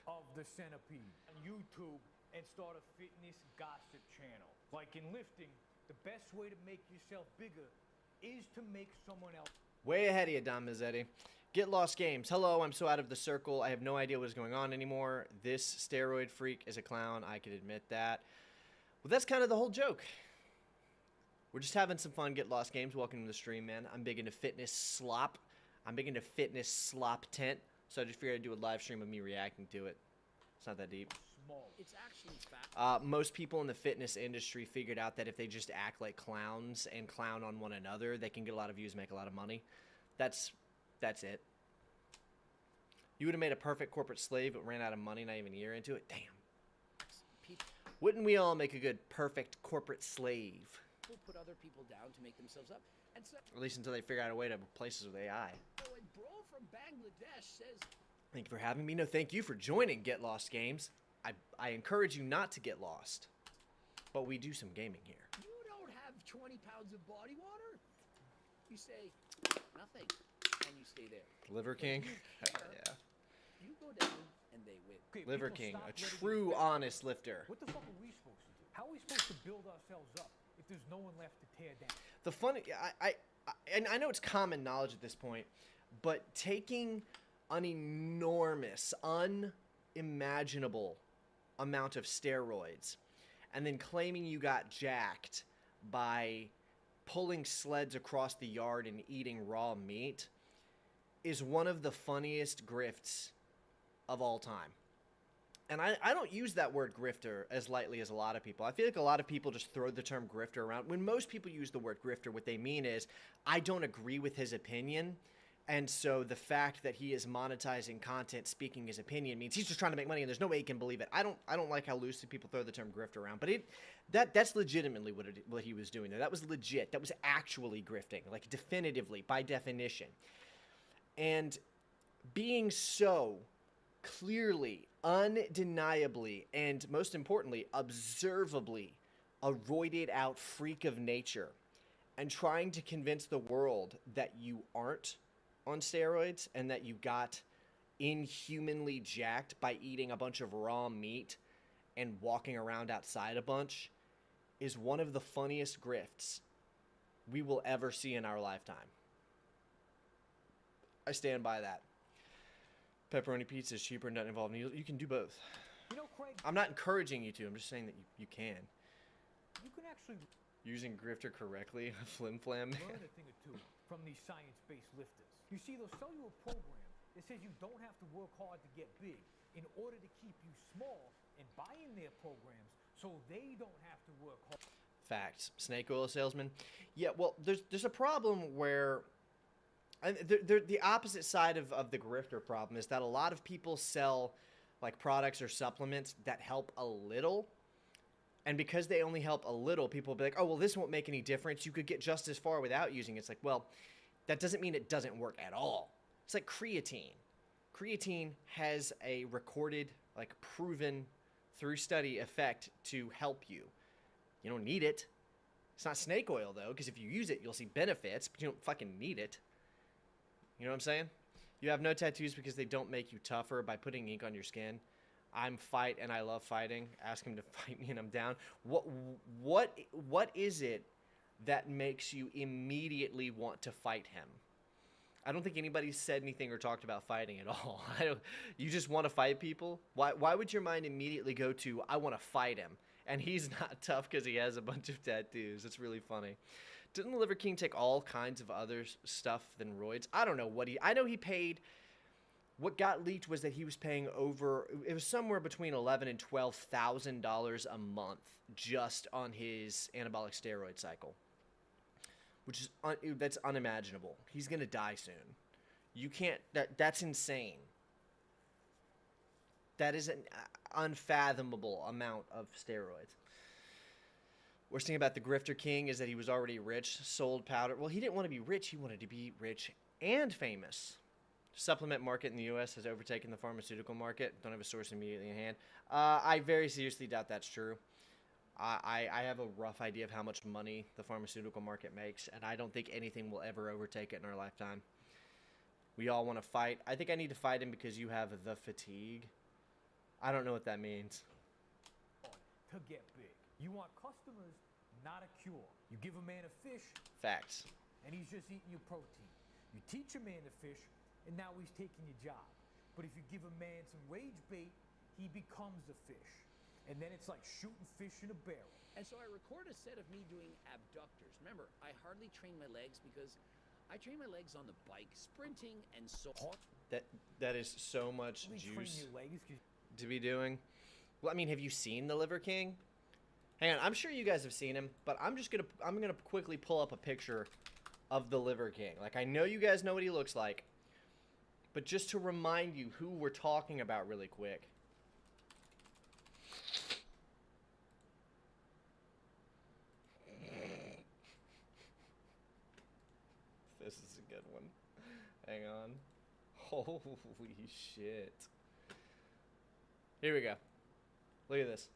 of the centipede. On YouTube and start a fitness gossip channel. Like in lifting, the best way to make yourself bigger is to make someone else. Way ahead of you, Don Mazzetti. Get Lost Games. Hello, I'm so out of the circle. I have no idea what is going on anymore. This steroid freak is a clown. I can admit that. Well, that's kind of the whole joke. We're just having some fun. Get Lost Games. Welcome to the stream, man. I'm big into fitness slop. I'm big into fitness Sloptent. So I just figured I'd do a live stream of me reacting to it. It's not that deep. it's actually fact. Most people in the fitness industry figured out that if they just act like clowns and clown on one another, they can get a lot of views, make a lot of money. That's it. You would have made a perfect corporate slave, but ran out of money not even a year into it. Damn. Wouldn't we all make a good, perfect corporate slave? People put other people down to make themselves up. And so, At least until they figure out a way to replace us with AI. oh, and bro from Bangladesh says, Thank you for having me. No, thank you for joining Get Lost Games. I encourage you not to get lost. But we do some gaming here. you don't have 20 pounds of body water? You say, nothing. And you stay there. Liver King? Care. Yeah. You go down and they win. Okay, Liver people King, stop a letting you true, fat. honest lifter. What the fuck are we supposed to do? How are we supposed to build ourselves up if there's no one left to tear down? The funny, and I know it's common knowledge at this point, but taking an enormous, unimaginable amount of steroids and then claiming you got jacked by pulling sleds across the yard and eating raw meat is one of the funniest grifts of all time. And I don't use that word grifter as lightly as a lot of people. I feel like a lot of people just throw the term grifter around. When most people use the word grifter, what they mean is, I don't agree with his opinion, and so the fact that he is monetizing content speaking his opinion means he's just trying to make money and there's no way he can believe it. I don't like how loosely people throw the term grifter around, but that's legitimately what he was doing there. That was legit. That was actually grifting, like definitively, by definition. And being so clearly, undeniably, and most importantly, observably a roided out freak of nature and trying to convince the world that you aren't on steroids and that you got inhumanly jacked by eating a bunch of raw meat and walking around outside a bunch is one of the funniest grifts we will ever see in our lifetime. I stand by that. Pepperoni pizza is cheaper and doesn't involve needles. You can do both. You know, Craig, I'm not encouraging you to. I'm just saying that you can. you can actually Using grifter correctly, flim flam. learn a thing or two from these science-based lifters. You see, they'll sell you a program that says you don't have to work hard to get big in order to keep you small and buy in their programs so they don't have to work hard. Facts. Snake oil salesman. Yeah, well, there's a problem where... And the opposite side of the grifter problem is that a lot of people sell like products or supplements that help a little. And because they only help a little, people will be like, oh, well, this won't make any difference. You could get just as far without using it. It's like, well, that doesn't mean it doesn't work at all. It's like creatine. Creatine has a recorded, like proven through study effect to help you. You don't need it. It's not snake oil, though, because if you use it, you'll see benefits, but you don't fucking need it. You know what I'm saying? You have no tattoos because they don't make you tougher by putting ink on your skin. I'm fight and I love fighting. Ask him to fight me and I'm down. What is it that makes you immediately want to fight him? I don't think anybody said anything or talked about fighting at all. You just want to fight people? Why would your mind immediately go to, I want to fight him? And he's not tough because he has a bunch of tattoos. It's really funny. Didn't the Liver King take all kinds of other stuff than roids? I don't know what I know he paid. What got leaked was that he was paying over, it was somewhere between $11,000 and $12,000 a month just on his anabolic steroid cycle. Which is that's unimaginable. He's gonna die soon. You can't. That's insane. That is an unfathomable amount of steroids. Worst thing about the Grifter King is that he was already rich, sold powder. Well, he didn't want to be rich. He wanted to be rich and famous. Supplement market in the U.S. has overtaken the pharmaceutical market. Don't have a source immediately in hand. I very seriously doubt that's true. I have a rough idea of how much money the pharmaceutical market makes, and I don't think anything will ever overtake it in our lifetime. We all want to fight. I think I need to fight him because you have the fatigue. I don't know what that means. To get big. You want customers, not a cure. You give a man a fish. Facts. And he's just eating your protein. You teach a man to fish, and now he's taking your job. But if you give a man some rage bait, he becomes the fish. And then it's like shooting fish in a barrel. And so I record a set of me doing abductors. Remember, I hardly train my legs because I train my legs on the bike, sprinting and so on. That is so much Train juice your legs 'cause to be doing. Well, I mean, have you seen the Liver King? Hang on, I'm sure you guys have seen him, but I'm gonna quickly pull up a picture of the Liver King. Like, I know you guys know what he looks like, but just to remind you who we're talking about really quick. This is a good one. Hang on. Holy shit. Here we go. Look at this.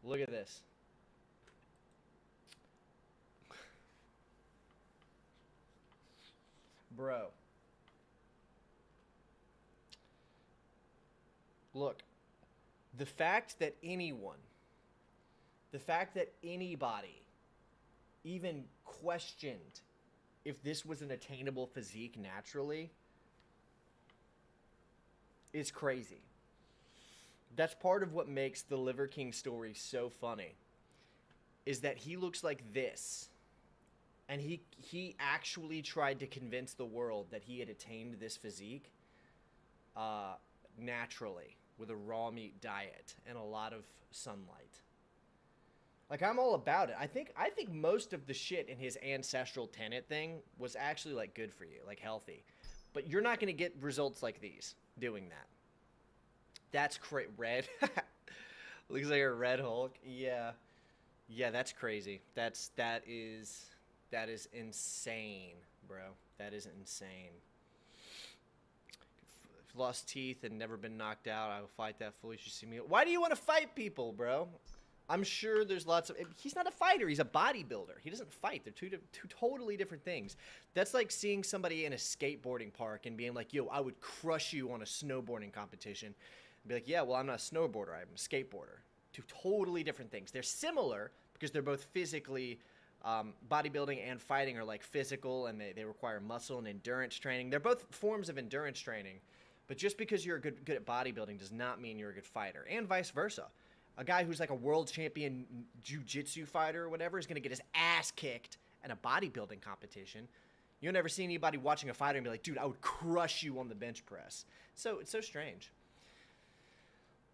Look at this. Bro. Look. The fact that anybody even questioned if this was an attainable physique naturally is crazy. That's part of what makes the Liver King story so funny, is that he looks like this, and he actually tried to convince the world that he had attained this physique naturally with a raw meat diet and a lot of sunlight. Like, I'm all about it. I think most of the shit in his ancestral tenet thing was actually, like, good for you, like, healthy. But you're not going to get results like these doing that. That's red. Looks like a red Hulk. Yeah. Yeah, that's crazy. That is insane, bro. That is insane. Lost teeth and never been knocked out. I will fight that fool. You should see me. Why do you want to fight people, bro? I'm sure there's lots of... He's not a fighter. He's a bodybuilder. He doesn't fight. They're two totally different things. That's like seeing somebody in a skateboarding park and being like, yo, I would crush you on a snowboarding competition. And be like, yeah, well, I'm not a snowboarder. I'm a skateboarder. Two totally different things. They're similar because they're both physically... bodybuilding and fighting are like physical, and they require muscle and endurance training. They're both forms of endurance training. But just because you're good at bodybuilding does not mean you're a good fighter. And vice versa. A guy who's like a world champion jiu-jitsu fighter or whatever is going to get his ass kicked at a bodybuilding competition. You'll never see anybody watching a fighter and be like, dude, I would crush you on the bench press. So it's so strange.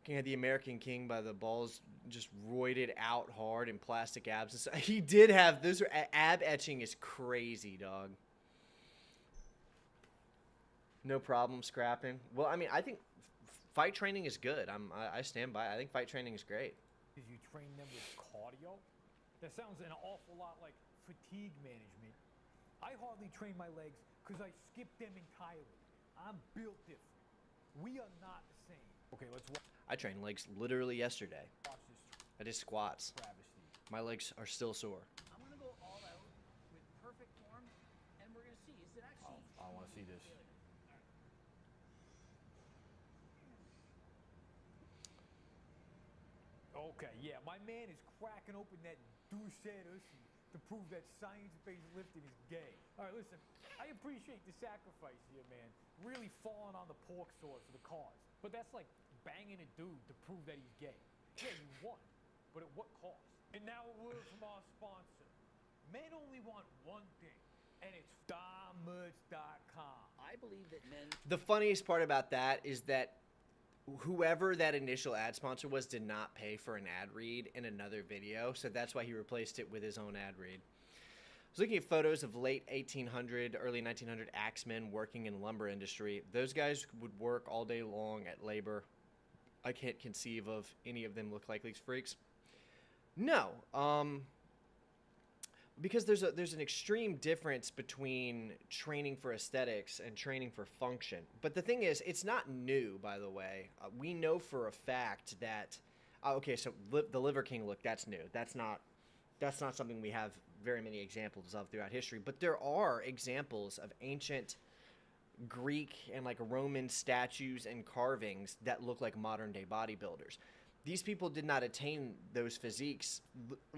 Looking at the American King by the balls just roided out hard in plastic abs. And so, he did have, those are, ab etching is crazy, dog. No problem scrapping. Well, I mean, I think fight training is good. I stand by it. I think fight training is great. Did you train them with cardio? That sounds an awful lot like fatigue management. I hardly train my legs because I skip them entirely. I'm built different. We are not the same. Okay, let's watch. I trained legs literally yesterday. Watch this I did squats. travesty. My legs are still sore. I'm gonna go all out with perfect form, and we're gonna see. Is it actually? I want to see this. Okay, yeah, my man is cracking open that douche-head ussy to prove that science-based lifting is gay. All right, listen, I appreciate the sacrifice here, man. Really falling on the pork sword for the cause. But that's like banging a dude to prove that he's gay. Yeah, you won, but at what cost? And now a word from our sponsor. Men only want one thing, and it's DomMerch.com. I believe that men... The funniest part about that is that whoever that initial ad sponsor was did not pay for an ad read in another video, so that's why he replaced it with his own ad read. I was looking at photos of late 1800, early 1900 axemen working in the lumber industry. Those guys would work all day long at labor. I can't conceive of any of them look like these freaks. No, because there's an extreme difference between training for aesthetics and training for function. But the thing is, it's not new, by the way. We know for a fact that, okay, so the Liver King look, that's new. That's not something we have very many examples of throughout history. But there are examples of ancient Greek and like Roman statues and carvings that look like modern day bodybuilders. These people did not attain those physiques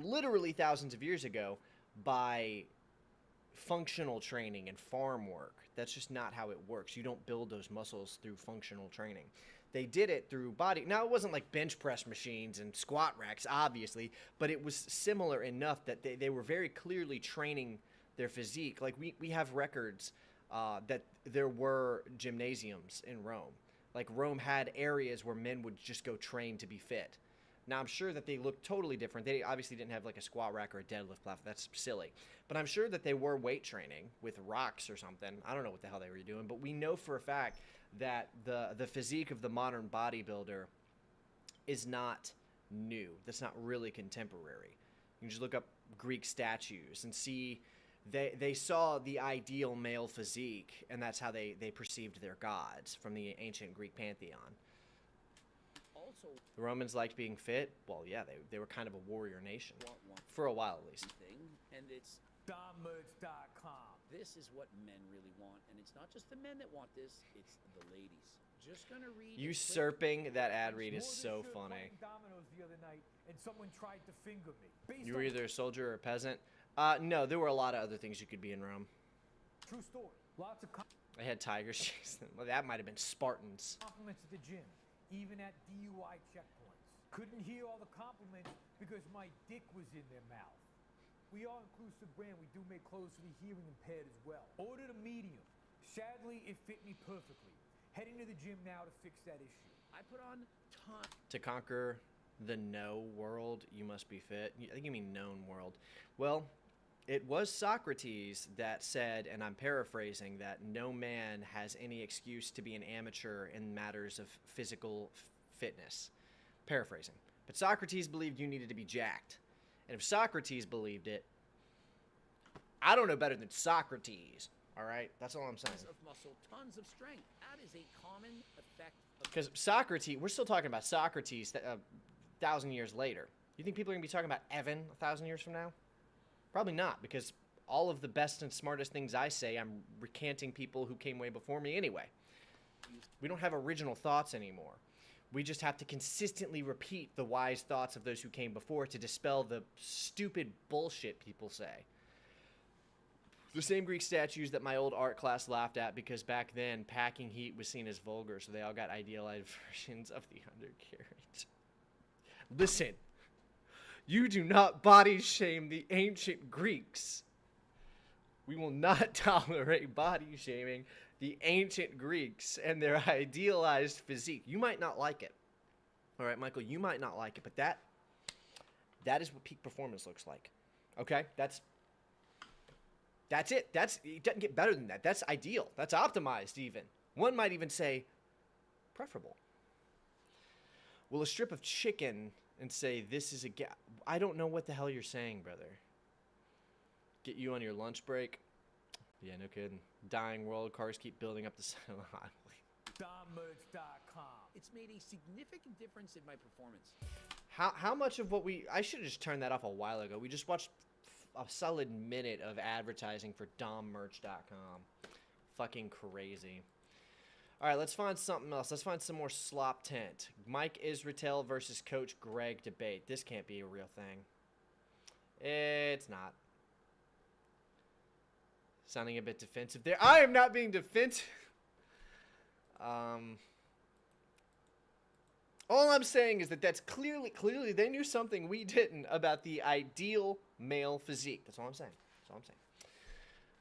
literally thousands of years ago by functional training and farm work. That's just not how it works. You don't build those muscles through functional training. They did it through body. Now, it wasn't like bench press machines and squat racks, obviously, but it was similar enough that they were very clearly training their physique. Like, we have records that there were gymnasiums in Rome. Like, Rome had areas where men would just go train to be fit. Now, I'm sure that they looked totally different. They obviously didn't have like a squat rack or a deadlift platform. That's silly. But I'm sure that they were weight training with rocks or something. I don't know what the hell they were doing. But we know for a fact that the physique of the modern bodybuilder is not new. That's not really contemporary. You can just look up Greek statues and see they saw the ideal male physique, and that's how they perceived their gods from the ancient Greek pantheon. Also, the Romans liked being fit. Well, yeah, they were kind of a warrior nation. Want for a while, at least. Thing, and it's DomMerch.com. This is what men really want, and it's not just the men that want this, it's the ladies. Just gonna read. Usurping that ad read is so funny. Dominoes the other night, and someone tried to finger me. You were either a soldier or a peasant. No, there were a lot of other things you could be in Rome. True story. Lots of I had tigers chasing them. Well, that might have been Spartans. Compliments at the gym, even at DUI checkpoints. Couldn't hear all the compliments because my dick was in their mouth. We are inclusive brand. We do make clothes for the hearing impaired as well. Ordered a medium. Sadly, it fit me perfectly. Heading to the gym now to fix that issue. I put on ton. To conquer the no world, you must be fit. I think you mean known world. Well, it was Socrates that said, and I'm paraphrasing, that no man has any excuse to be an amateur in matters of physical fitness. Paraphrasing. But Socrates believed you needed to be jacked. And if Socrates believed it, I don't know better than Socrates. All right? That's all I'm saying. Of muscle, tons of strength. That is a common effect. Because Socrates, we're still talking about Socrates 1,000 years later. You think people are going to be talking about Evan 1,000 years from now? Probably not, because all of the best and smartest things I say, I'm recanting people who came way before me anyway. We don't have original thoughts anymore. We just have to consistently repeat the wise thoughts of those who came before to dispel the stupid bullshit people say. The same Greek statues that my old art class laughed at because back then packing heat was seen as vulgar, so they all got idealized versions of the undercarriage. Listen, you do not body shame the ancient Greeks. We will not tolerate body shaming the ancient Greeks and their idealized physique. You might not like it. All right, Michael, you might not like it, but that is what peak performance looks like. Okay? That's it. It doesn't get better than that. That's ideal. That's optimized even. One might even say preferable. Will a strip of chicken and say this is I don't know what the hell you're saying, brother. Get you on your lunch break? Yeah, no kidding. Dying world, cars keep building up the side of the highway. DomMerch.com. It's made a significant difference in my performance. How much of what I should have just turned that off a while ago. We just watched a solid minute of advertising for DomMerch.com. Fucking crazy. All right, let's find something else. Let's find some more Sloptent. Mike Israetel versus Coach Greg debate. This can't be a real thing. It's not. Sounding a bit defensive there. I am not being defensive. All I'm saying is that that's clearly they knew something we didn't about the ideal male physique. That's all I'm saying. That's all I'm saying.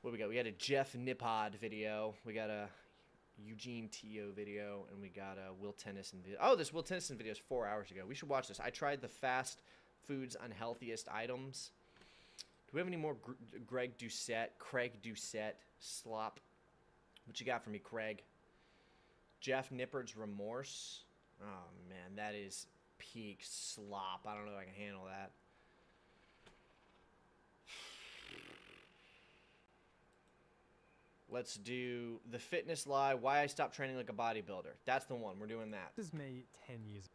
What we got? We got a Jeff Nippod video. We got a Eugene Teo video, and we got a Will Tennyson video. Oh, this Will Tennyson video is 4 hours ago. We should watch this. I tried the fast foods unhealthiest items. Do we have any more Craig Doucette slop? What you got for me, Craig? Jeff Nippard's remorse. Oh, man, that is peak slop. I don't know if I can handle that. Let's do the fitness lie, why I stopped training like a bodybuilder. That's the one. We're doing that. This is me 10 years ago.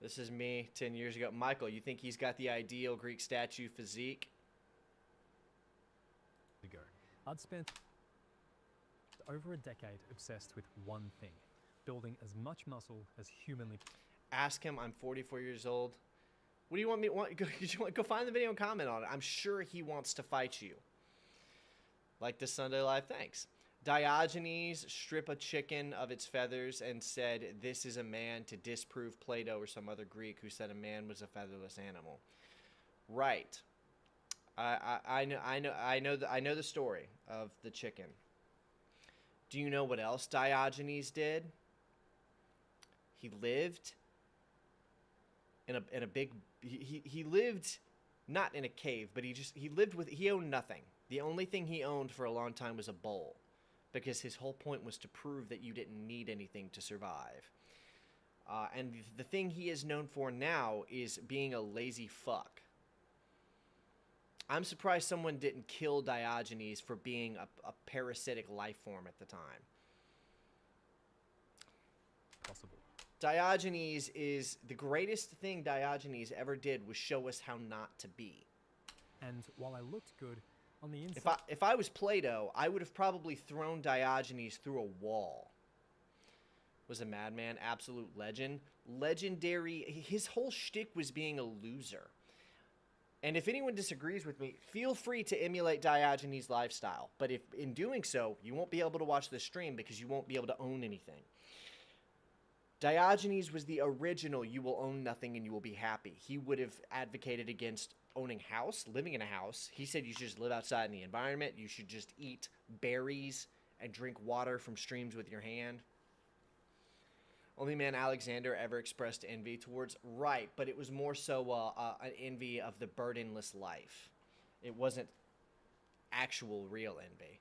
This is me 10 years ago. Michael, you think he's got the ideal Greek statue physique? I'd spent over a decade obsessed with one thing, building as much muscle as humanly. Ask him. I'm 44 years old. What do you want me to go find the video and comment on it. I'm sure he wants to fight you. Like this Sunday Live, thanks. Diogenes strip a chicken of its feathers and said, "This is a man," to disprove Plato or some other Greek who said a man was a featherless animal. Right. I know the story of the chicken. Do you know what else Diogenes did? He lived in a big. He lived not in a cave, but he owned nothing. The only thing he owned for a long time was a bowl, because his whole point was to prove that you didn't need anything to survive. And the thing he is known for now is being a lazy fuck. I'm surprised someone didn't kill Diogenes for being a parasitic life form at the time. Possible. Diogenes is the greatest thing Diogenes ever did was show us how not to be. And while I looked good on the inside, if I was Plato, I would have probably thrown Diogenes through a wall. Was a madman, absolute legend, legendary. His whole shtick was being a loser. And if anyone disagrees with me, feel free to emulate Diogenes' lifestyle. But if in doing so, you won't be able to watch the stream because you won't be able to own anything. Diogenes was the original "you will own nothing and you will be happy." He would have advocated against owning living in a house. He said you should just live outside in the environment. You should just eat berries and drink water from streams with your hand. Only man Alexander ever expressed envy towards. Right, but it was more so an envy of the burdenless life. It wasn't actual real envy.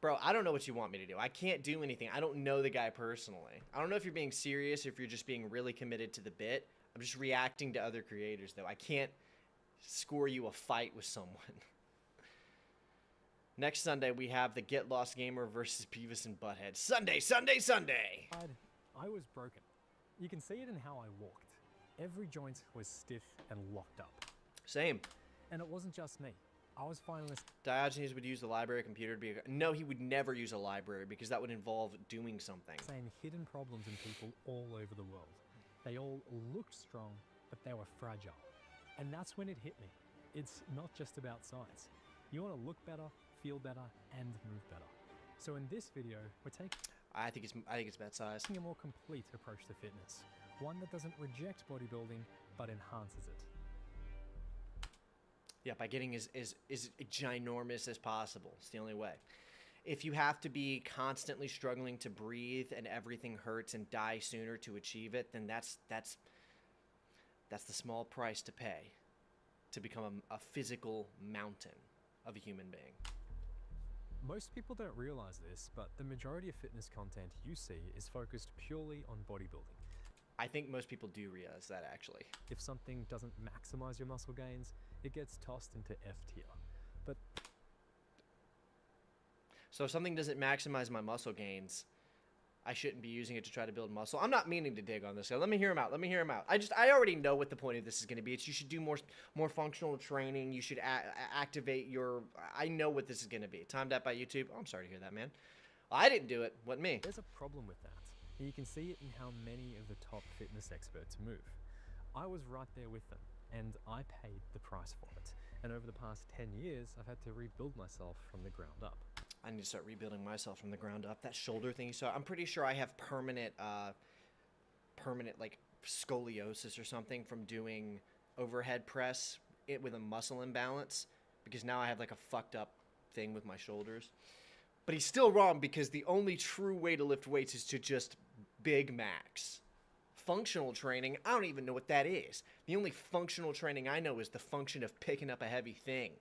Bro, I don't know what you want me to do. I can't do anything. I don't know the guy personally. I don't know if you're being serious or if you're just being really committed to the bit. I'm just reacting to other creators, though. I can't score you a fight with someone. Next Sunday, we have the Get Lost Gamer versus Beavis and Butthead. Sunday! I was broken. You can see it in how I walked. Every joint was stiff and locked up. Same. And it wasn't just me. I was finally... Diogenes would use the library computer to be... No, he would never use a library because that would involve doing something. Saying hidden problems in people all over the world. They all looked strong, but they were fragile. And that's when it hit me. It's not just about size. You want to look better, feel better, and move better. So in this video, we're taking... I think it's about size. A more complete approach to fitness. One that doesn't reject bodybuilding, but enhances it. Yeah, by getting as ginormous as possible. It's the only way. If you have to be constantly struggling to breathe and everything hurts and die sooner to achieve it, then that's the small price to pay to become a physical mountain of a human being. Most people don't realize this, but the majority of fitness content you see is focused purely on bodybuilding. I think most people do realize that, actually. If something doesn't maximize your muscle gains, it gets tossed into F tier. But so if something doesn't maximize my muscle gains, I shouldn't be using it to try to build muscle. I'm not meaning to dig on this guy. Let me hear him out. I already know what the point of this is going to be. You should do more functional training. You should activate your... I know what this is going to be. Timed out by YouTube. Oh, I'm sorry to hear that, man. I didn't do it. Wasn't me. There's a problem with that. You can see it in how many of the top fitness experts move. I was right there with them, and I paid the price for it. And over the past 10 years, I've had to rebuild myself from the ground up. I need to start rebuilding myself from the ground up. That shoulder thing you saw, I'm pretty sure I have permanent like scoliosis or something from doing overhead press with a muscle imbalance, because now I have like a fucked up thing with my shoulders. But he's still wrong, because the only true way to lift weights is to just big max. Functional training, I don't even know what that is. The only functional training I know is the function of picking up a heavy thing.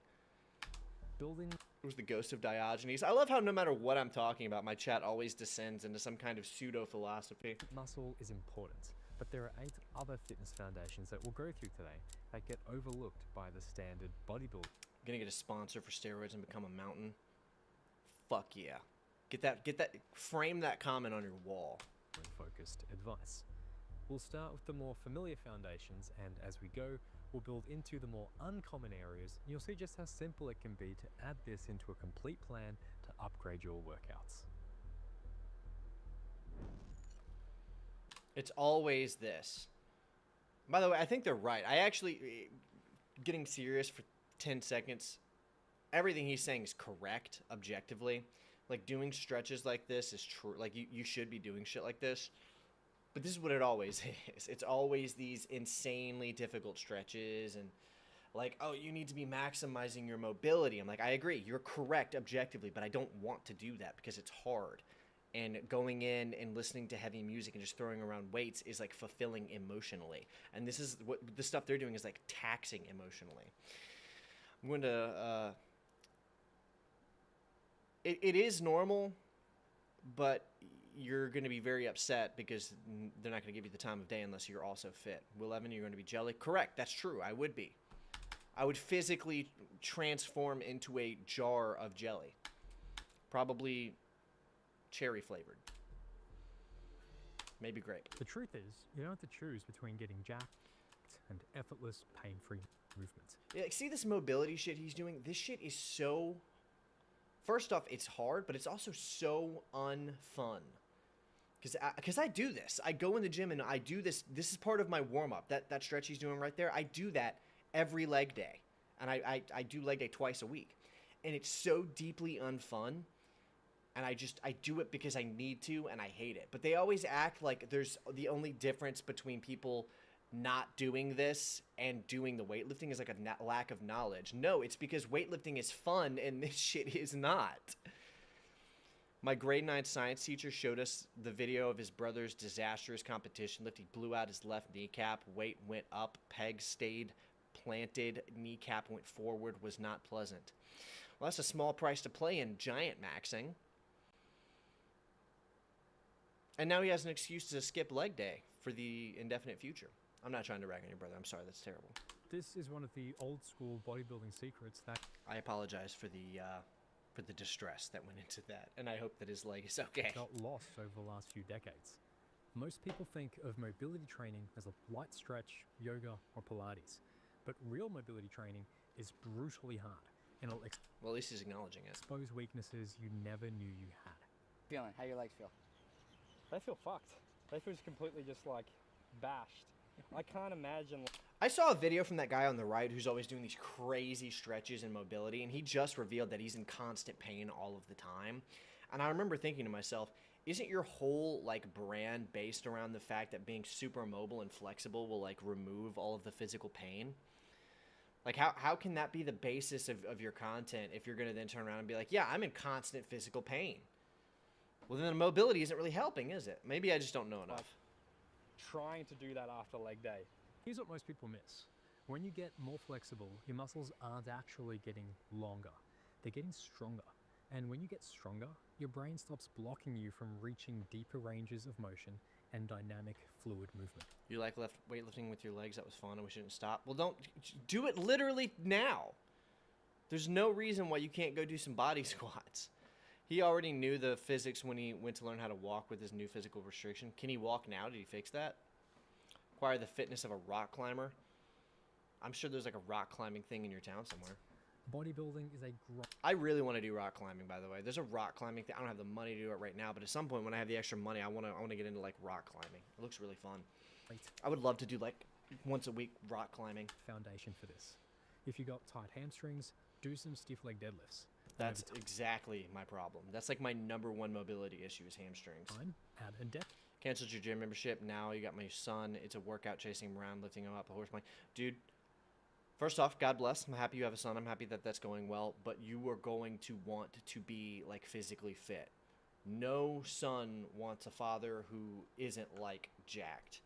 Building. It was the ghost of Diogenes. I love how no matter what I'm talking about, my chat always descends into some kind of pseudo-philosophy. Muscle is important, but there are 8 other fitness foundations that we'll go through today that get overlooked by the standard bodybuilder. I'm gonna get a sponsor for steroids and become a mountain. Fuck yeah. Get that, frame that comment on your wall. Focused advice. We'll start with the more familiar foundations, and as we go, we'll build into the more uncommon areas. You'll see just how simple it can be to add this into a complete plan to upgrade your workouts. It's always this. By the way, I think they're right. I actually, getting serious for 10 seconds, everything he's saying is correct objectively. Like, doing stretches like this is true. Like, you should be doing shit like this. But this is what it always is. It's always these insanely difficult stretches and like, oh, you need to be maximizing your mobility. I'm like, I agree. You're correct objectively, but I don't want to do that because it's hard. And going in and listening to heavy music and just throwing around weights is like fulfilling emotionally. And this is what the stuff they're doing is like taxing emotionally. I'm going to, it is normal, but you're going to be very upset because they're not going to give you the time of day unless you're also fit. Will Evan, you're going to be jelly? Correct. That's true. I would be. I would physically transform into a jar of jelly. Probably cherry flavored. Maybe grape. The truth is, you don't have to choose between getting jacked and effortless, pain-free movements. Yeah, see this mobility shit he's doing? This shit is so... First off, it's hard, but it's also so unfun. Because I do this. I go in the gym and I do this. This is part of my warm-up. That stretch he's doing right there, I do that every leg day. And I do leg day twice a week. And it's so deeply unfun. And I do it because I need to, and I hate it. But they always act like there's the only difference between people not doing this and doing the weightlifting is like a lack of knowledge. No, it's because weightlifting is fun and this shit is not. My grade 9 science teacher showed us the video of his brother's disastrous competition lift. He blew out his left kneecap, weight went up, peg stayed planted, kneecap went forward, was not pleasant. Well, that's a small price to play in giant maxing. And now he has an excuse to skip leg day for the indefinite future. I'm not trying to rag on your brother. I'm sorry. That's terrible. This is one of the old school bodybuilding secrets that... I apologize for the distress that went into that, and I hope that his leg is okay. ...got lost over the last few decades. Most people think of mobility training as a light stretch, yoga, or Pilates. But real mobility training is brutally hard, and it'll well, at least he's acknowledging it. Expose weaknesses you never knew you had. Feeling? How your legs feel? They feel fucked. They feel just completely just like bashed. I can't imagine. I saw a video from that guy on the right who's always doing these crazy stretches and mobility, and he just revealed that he's in constant pain all of the time. And I remember thinking to myself, isn't your whole like brand based around the fact that being super mobile and flexible will like remove all of the physical pain? Like how can that be the basis of your content if you're going to then turn around and be like, yeah, I'm in constant physical pain? Well, then the mobility isn't really helping, is it? Maybe I just don't know enough. Trying to do that after leg day. Here's what most people miss. When you get more flexible, your muscles aren't actually getting longer. They're getting stronger. And when you get stronger, your brain stops blocking you from reaching deeper ranges of motion and dynamic fluid movement. You like weightlifting with your legs? That was fun and we shouldn't stop. Well, don't do it literally now. There's no reason why you can't go do some body squats. He already knew the physics when he went to learn how to walk with his new physical restriction. Can he walk now? Did he fix that? Acquire the fitness of a rock climber? I'm sure there's like a rock climbing thing in your town somewhere. Bodybuilding is a I really want to do rock climbing, by the way. There's a rock climbing thing. I don't have the money to do it right now, but at some point when I have the extra money, I want to get into like rock climbing. It looks really fun. I would love to do like once a week rock climbing. Foundation for this. If you got tight hamstrings, do some stiff leg deadlifts. That's exactly my problem. That's like my #1 mobility issue is hamstrings. Add a depth. Canceled your gym membership. Now you got my son. It's a workout chasing him around, lifting him up, a horse playing. Dude, first off, God bless. I'm happy you have a son. I'm happy that that's going well. But you are going to want to be like physically fit. No son wants a father who isn't like jacked.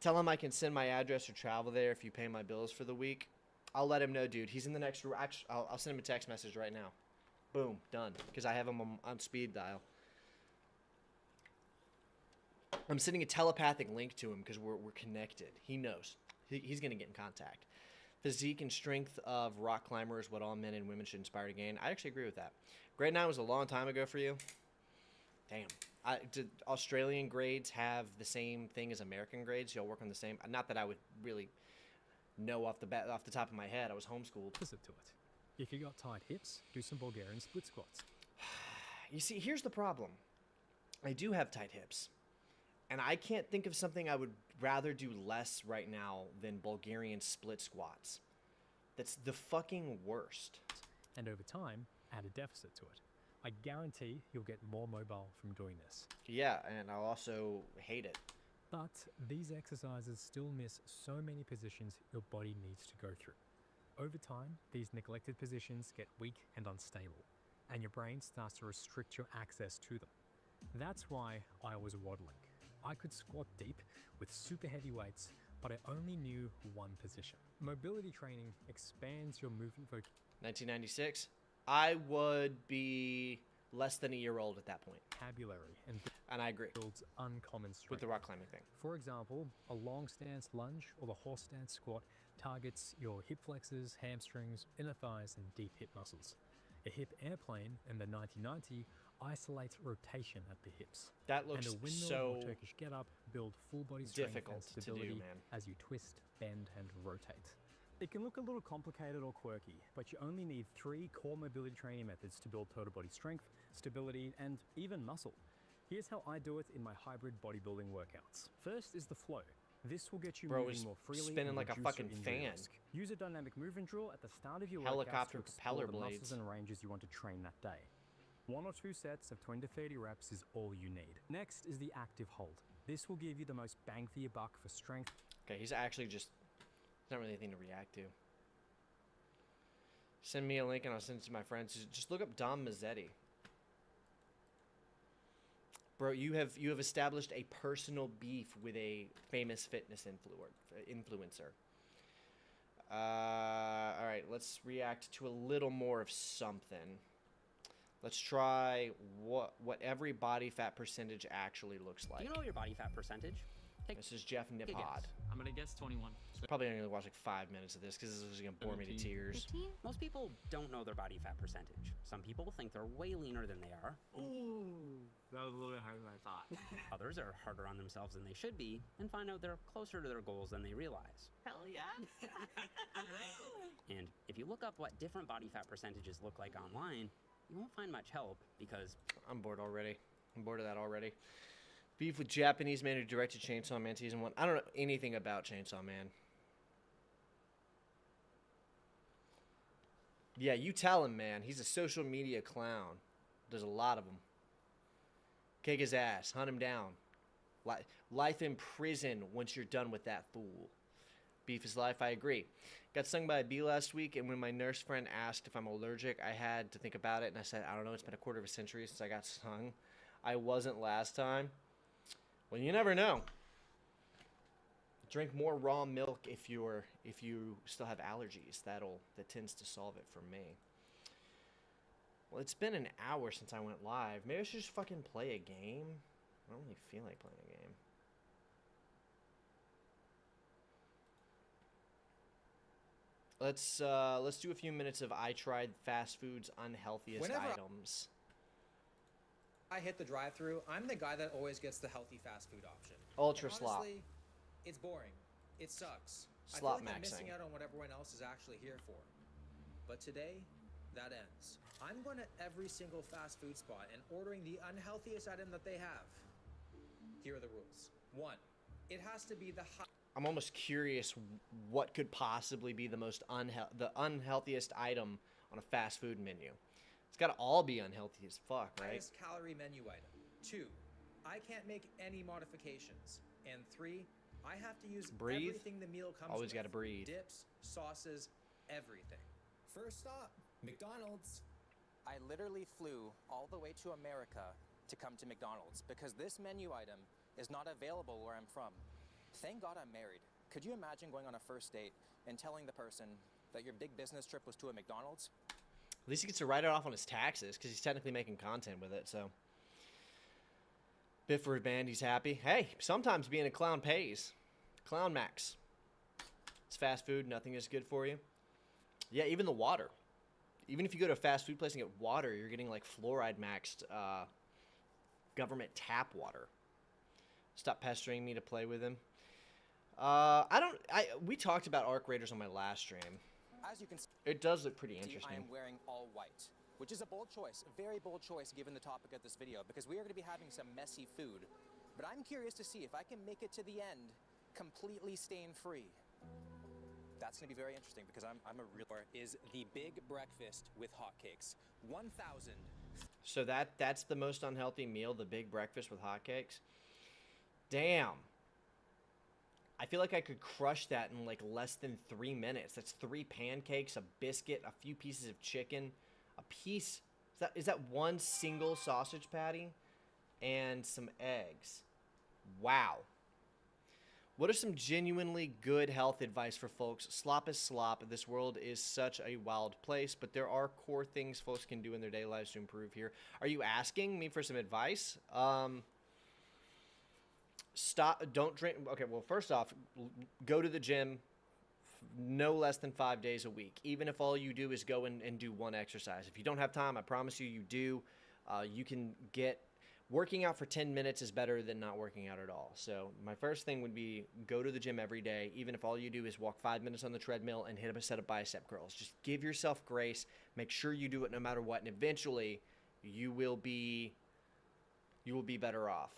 Tell him I can send my address or travel there if you pay my bills for the week. I'll let him know, dude. He's in the next room. I'll send him a text message right now. Boom, done. Because I have him on speed dial. I'm sending a telepathic link to him because we're connected. He knows. He's going to get in contact. Physique and strength of rock climber is what all men and women should aspire to gain. I actually agree with that. Grade 9 was a long time ago for you. Damn. Did Australian grades have the same thing as American grades? Y'all work on the same? Not that I would really know off the top of my head. I was homeschooled. Opposite to it. If you got tight hips, do some Bulgarian split squats. You see, here's the problem. I do have tight hips. And I can't think of something I would rather do less right now than Bulgarian split squats. That's the fucking worst. And over time, add a deficit to it. I guarantee you'll get more mobile from doing this. Yeah, and I'll also hate it. But these exercises still miss so many positions your body needs to go through. Over time, these neglected positions get weak and unstable, and your brain starts to restrict your access to them. That's why I was waddling. I could squat deep with super heavy weights, but I only knew one position. Mobility training expands your movement vocabulary. 1996, I would be less than a year old at that point. And I agree. Builds uncommon strength. With the rock climbing thing. For example, a long stance lunge or the horse stance squat targets your hip flexors, hamstrings, inner thighs, and deep hip muscles. A hip airplane in the 1990 isolates rotation at the hips. That looks and a windmill so or Turkish get-up build full body strength difficult and stability to do, man. as you twist, bend, and rotate. It can look a little complicated or quirky, but you only need 3 core mobility training methods to build total body strength, stability, and even muscle. Here's how I do it in my hybrid bodybuilding workouts. First is the flow. This will get you moving more freely spinning and like a reduce fucking your injury fan. risk. Use a dynamic movement drill at the start of your Helicopter workouts to explore propeller the blades. muscles and ranges you want to train that day. 1 or 2 sets of 20 to 30 reps is all you need. Next is the active hold. This will give you the most bang for your buck for strength. Okay, he's actually just... There's not really anything to react to. Send me a link and I'll send it to my friends. Just look up Dom Mazzetti. Bro, you have established a personal beef with a famous fitness influencer. All right, let's react to a little more of something. Let's try what every body fat percentage actually looks like. Do you know your body fat percentage? This is Jeff Take a Nippod. guess. I'm gonna guess 21. Probably only gonna watch like 5 minutes of this because this is gonna bore me to tears. 15? Most people don't know their body fat percentage. Some people think they're way leaner than they are. Ooh, that was a little bit harder than I thought. Others are harder on themselves than they should be and find out they're closer to their goals than they realize. Hell yeah. And if you look up what different body fat percentages look like online, you won't find much help because... I'm bored already. I'm bored of that already. Beef with Japanese man who directed Chainsaw Man Season 1. I don't know anything about Chainsaw Man. Yeah, you tell him, man. He's a social media clown. There's a lot of them. Kick his ass. Hunt him down. Life in prison once you're done with that fool. Beef is life, I agree. Got stung by a bee last week, and when my nurse friend asked if I'm allergic, I had to think about it, and I said, I don't know, it's been a quarter of a century since I got stung. I wasn't last time. Well, you never know. Drink more raw milk if you still have allergies. That tends to solve it for me. Well, it's been an hour since I went live. Maybe I should just fucking play a game. I don't really feel like playing a game. Let's do a few minutes of I tried fast food's unhealthiest items. I hit the drive-thru, I'm the guy that always gets the healthy fast food option. Ultra And slop. honestly, it's boring. It sucks. Slop I feel like I'm maxing. missing out on what everyone else is actually here for. But today, that ends. I'm going to every single fast food spot and ordering the unhealthiest item that they have. Here are the rules. 1, it has to be the I'm almost curious what could possibly be the unhealthiest item on a fast food menu. It's got to all be unhealthy as fuck, right? highest calorie menu item. 2, I can't make any modifications. And 3, I have to use everything the meal comes Always with. got to breathe. Dips, sauces, everything. First stop, McDonald's. I literally flew all the way to America to come to McDonald's because this menu item is not available where I'm from. Thank God I'm married. Could you imagine going on a first date and telling the person that your big business trip was to a McDonald's? At least he gets to write it off on his taxes because he's technically making content with it, so. Bit for his band, he's happy. Hey, sometimes being a clown pays. Clown Max. It's fast food, nothing is good for you. Yeah, even the water. Even if you go to a fast food place and get water, you're getting like fluoride maxed government tap water. Stop pestering me to play with him. We talked about Arc Raiders on my last stream. As you can see, it does look pretty interesting. I am wearing all white, which is a bold choice, a very bold choice given the topic of this video, because we are going to be having some messy food. But I'm curious to see if I can make it to the end completely stain-free. That's going to be very interesting because I'm a real... Is the big breakfast with hotcakes. 1,000. So that's the most unhealthy meal, the big breakfast with hotcakes? Damn. I feel like I could crush that in like less than 3 minutes. That's 3 pancakes, a biscuit, a few pieces of chicken, a piece. Is that one single sausage patty? And some eggs. Wow. What are some genuinely good health advice for folks? Slop is slop. This world is such a wild place, but there are core things folks can do in their daily lives to improve here. Are you asking me for some advice? Don't drink. Okay, well, first off, go to the gym no less than 5 days a week, even if all you do is go and do one exercise. If you don't have time, I promise you do. You can get... Working out for 10 minutes is better than not working out at all. So my first thing would be go to the gym every day, even if all you do is walk 5 minutes on the treadmill and hit up a set of bicep curls. Just give yourself grace. Make sure you do it no matter what, and eventually you will be better off.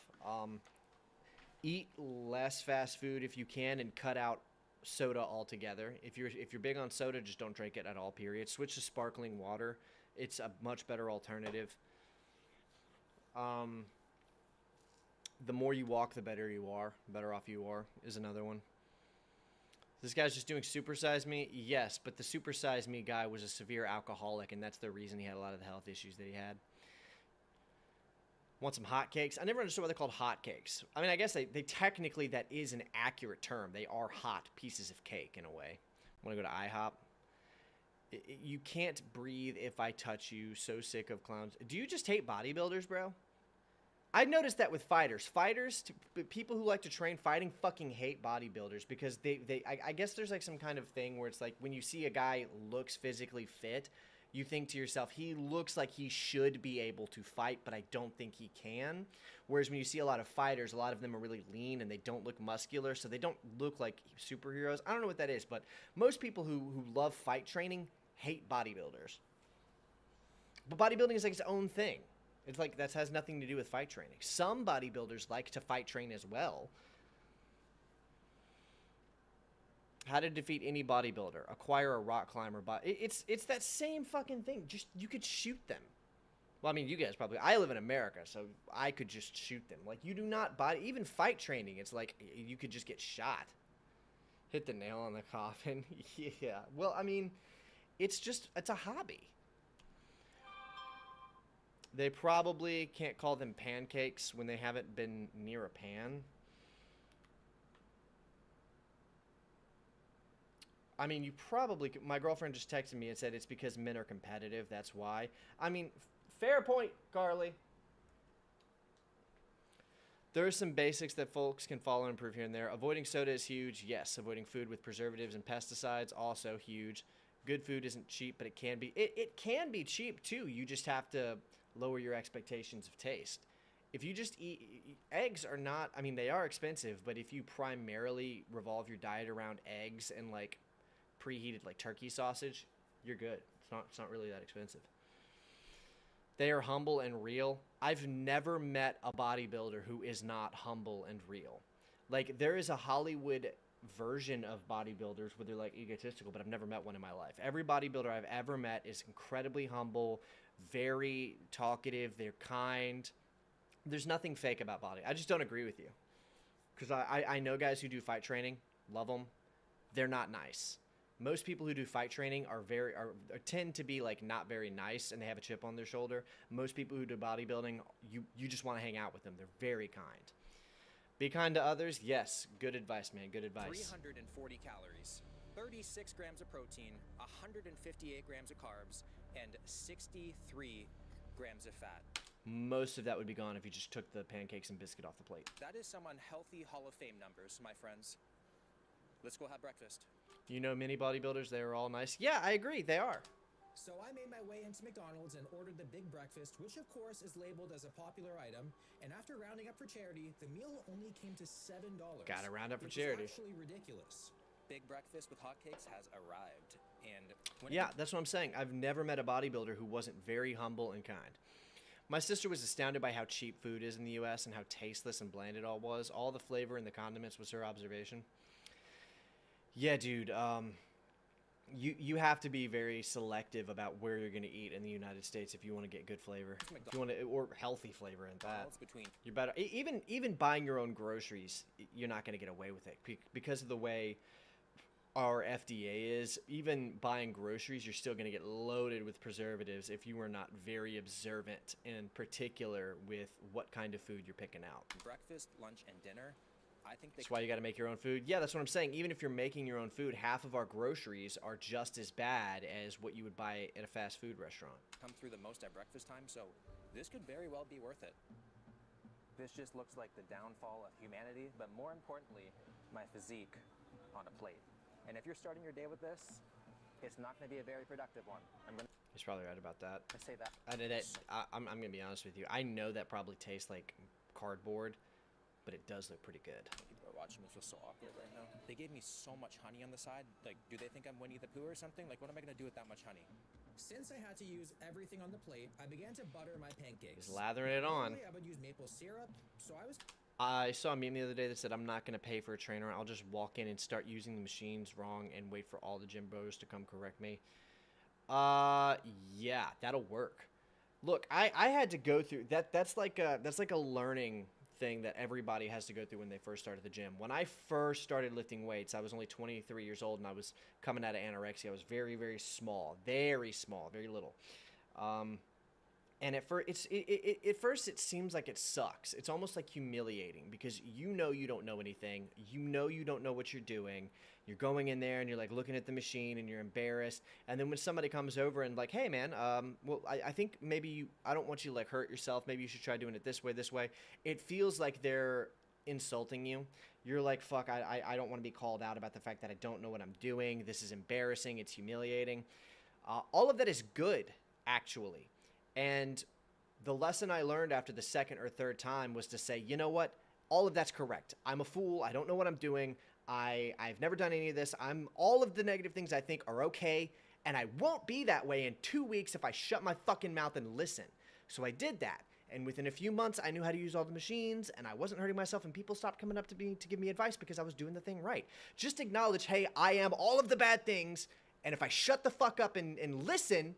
Eat less fast food if you can, and cut out soda altogether. If you're big on soda, just don't drink it at all, period. Switch to sparkling water. It's a much better alternative. The more you walk, the better you are. Better off you are is another one. This guy's just doing Supersize Me? Yes, but the Supersize Me guy was a severe alcoholic, and that's the reason he had a lot of the health issues that he had. Want some hotcakes? I never understood why they're called hotcakes. I mean, I guess they technically, that is an accurate term. They are hot pieces of cake in a way. Want to go to IHOP? You can't breathe if I touch you. So sick of clowns. Do you just hate bodybuilders, bro? I noticed that with fighters. People who like to train fighting fucking hate bodybuilders because I guess there's like some kind of thing where it's like when you see a guy looks physically fit, you think to yourself, he looks like he should be able to fight, but I don't think he can. Whereas when you see a lot of fighters, a lot of them are really lean and they don't look muscular, so they don't look like superheroes. I don't know what that is, but most people who love fight training hate bodybuilders. But bodybuilding is like its own thing. It's like that has nothing to do with fight training. Some bodybuilders like to fight train as well. How to defeat any bodybuilder. Acquire a rock climber. It's that same fucking thing. Just, you could shoot them. Well, I mean, you guys probably... I live in America, so I could just shoot them. Like, you do not... Even fight training, it's like you could just get shot. Hit the nail on the coffin. Yeah. Well, I mean... It's a hobby. They probably can't call them pancakes when they haven't been near a pan. I mean, you probably... My girlfriend just texted me and said it's because men are competitive, that's why. I mean, fair point, Carly. There are some basics that folks can follow and improve here and there. Avoiding soda is huge. Yes, avoiding food with preservatives and pesticides, also huge. Good food isn't cheap, but it can be. It can be cheap, too. You just have to lower your expectations of taste. If you just eat... Eggs are not... I mean, they are expensive, but if you primarily revolve your diet around eggs and, like, preheated, like, turkey sausage, you're good. It's not really that expensive. They are humble and real. I've never met a bodybuilder who is not humble and real. Like, there is a Hollywood version of bodybuilders where they're like egotistical, but I've never met one in my life. Every bodybuilder I've ever met is incredibly humble, very talkative, they're kind. There's nothing fake about body. I just don't agree with you. Because I know guys who do fight training, love them. They're not nice. Most people who do fight training tend to be like not very nice, and they have a chip on their shoulder. Most people who do bodybuilding, you just want to hang out with them. They're very kind. Be kind to others. Yes, good advice, man. Good advice. 340 calories, 36 grams of protein, 158 grams of carbs, and 63 grams of fat. Most of that would be gone if you just took the pancakes and biscuit off the plate. That is some unhealthy Hall of Fame numbers, my friends. Let's go have breakfast. You know many bodybuilders, they are all nice. Yeah, I agree. They are. So I made my way into McDonald's and ordered the big breakfast, which of course is labeled as a popular item. And after rounding up for charity, the meal only came to $7. Gotta round up for charity. It's actually ridiculous. Big breakfast with hotcakes has arrived. And yeah, that's what I'm saying. I've never met a bodybuilder who wasn't very humble and kind. My sister was astounded by how cheap food is in the U.S. and how tasteless and bland it all was. All the flavor and the condiments was her observation. Yeah, dude. You have to be very selective about where you're going to eat in the United States if you want to get good flavor. If you want to, or healthy flavor in that. You're better. Even buying your own groceries, you're not going to get away with it because of the way our FDA is. Even buying groceries, you're still going to get loaded with preservatives if you are not very observant and particular with what kind of food you're picking out. Breakfast, lunch, and dinner. I think that's why you got to make your own food. Yeah, that's what I'm saying. Even if you're making your own food, half of our groceries are just as bad as what you would buy at a fast food restaurant. Come through the most at breakfast time, so this could very well be worth it. This just looks like the downfall of humanity, but more importantly, my physique on a plate. And if you're starting your day with this, it's not going to be a very productive one. He's probably right about that. I say that. I'm going to be honest with you. I know that probably tastes like cardboard, but it does look pretty good. People are watching me feel so awkward right now. They gave me so much honey on the side. Like, do they think I'm Winnie the Pooh or something? Like, what am I going to do with that much honey? Since I had to use everything on the plate, I began to butter my pancakes. He's lathering it on. Normally I would use maple syrup, so I saw a meme the other day that said, I'm not going to pay for a trainer. I'll just walk in and start using the machines wrong and wait for all the gym bros to come correct me. Yeah, that'll work. Look, I had to go through that. That's like a learning thing that everybody has to go through when they first started the gym. When I first started lifting weights, I was only 23 years old and I was coming out of anorexia. I was very, very small, very little. And at first it seems like it sucks. It's almost like humiliating because you know you don't know anything. You know you don't know what you're doing. You're going in there and you're like looking at the machine and you're embarrassed. And then when somebody comes over and like, hey man, well I think maybe I don't want you to like hurt yourself. Maybe you should try doing it this way. It feels like they're insulting you. You're like, fuck, I don't want to be called out about the fact that I don't know what I'm doing. This is embarrassing. It's humiliating. All of that is good, actually. And the lesson I learned after the second or third time was to say, you know what? All of that's correct. I'm a fool. I don't know what I'm doing. I've never done any of this. All of the negative things I think are okay. And I won't be that way in 2 weeks if I shut my fucking mouth and listen. So I did that. And within a few months, I knew how to use all the machines and I wasn't hurting myself and people stopped coming up to me to give me advice because I was doing the thing right. Just acknowledge, hey, I am all of the bad things. And if I shut the fuck up and listen,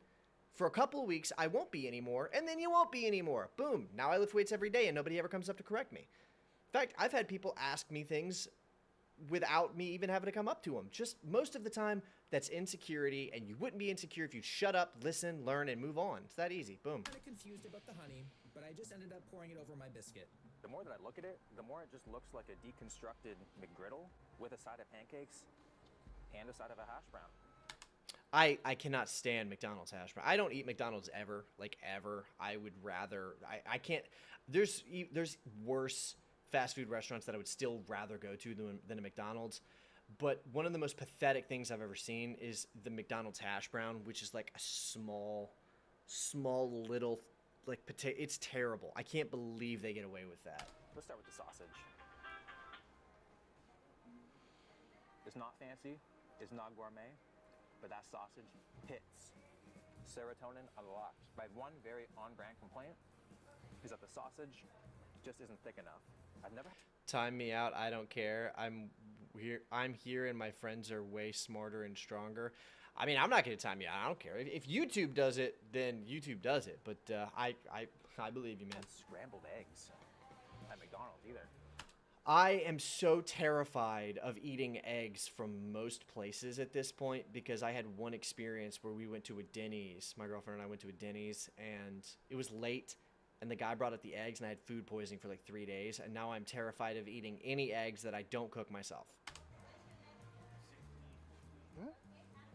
for a couple of weeks, I won't be anymore, and then you won't be anymore. Boom. Now I lift weights every day, and nobody ever comes up to correct me. In fact, I've had people ask me things without me even having to come up to them. Just most of the time, that's insecurity, and you wouldn't be insecure if you'd shut up, listen, learn, and move on. It's that easy. Boom. I'm kind of confused about the honey, but I just ended up pouring it over my biscuit. The more that I look at it, the more it just looks like a deconstructed McGriddle with a side of pancakes and a side of a hash brown. I cannot stand McDonald's hash brown. I don't eat McDonald's ever, like ever. I would rather, I can't, there's worse fast food restaurants that I would still rather go to than a McDonald's. But one of the most pathetic things I've ever seen is the McDonald's hash brown, which is like a small little, like potato. It's terrible. I can't believe they get away with that. Let's start with the sausage. It's not fancy. It's not gourmet. but that sausage hits. Serotonin unlocked. My one very on-brand complaint is that the sausage just isn't thick enough. I've never... Time me out. I don't care. I'm here, and my friends are way smarter and stronger. I mean, I'm not going to time you out. I don't care. If YouTube does it, then YouTube does it. But I believe you, man. Scrambled eggs at McDonald's either. I am so terrified of eating eggs from most places at this point because I had one experience where we went to a Denny's. My girlfriend and I went to a Denny's, and it was late, and the guy brought out the eggs, and I had food poisoning for like 3 days, and now I'm terrified of eating any eggs that I don't cook myself.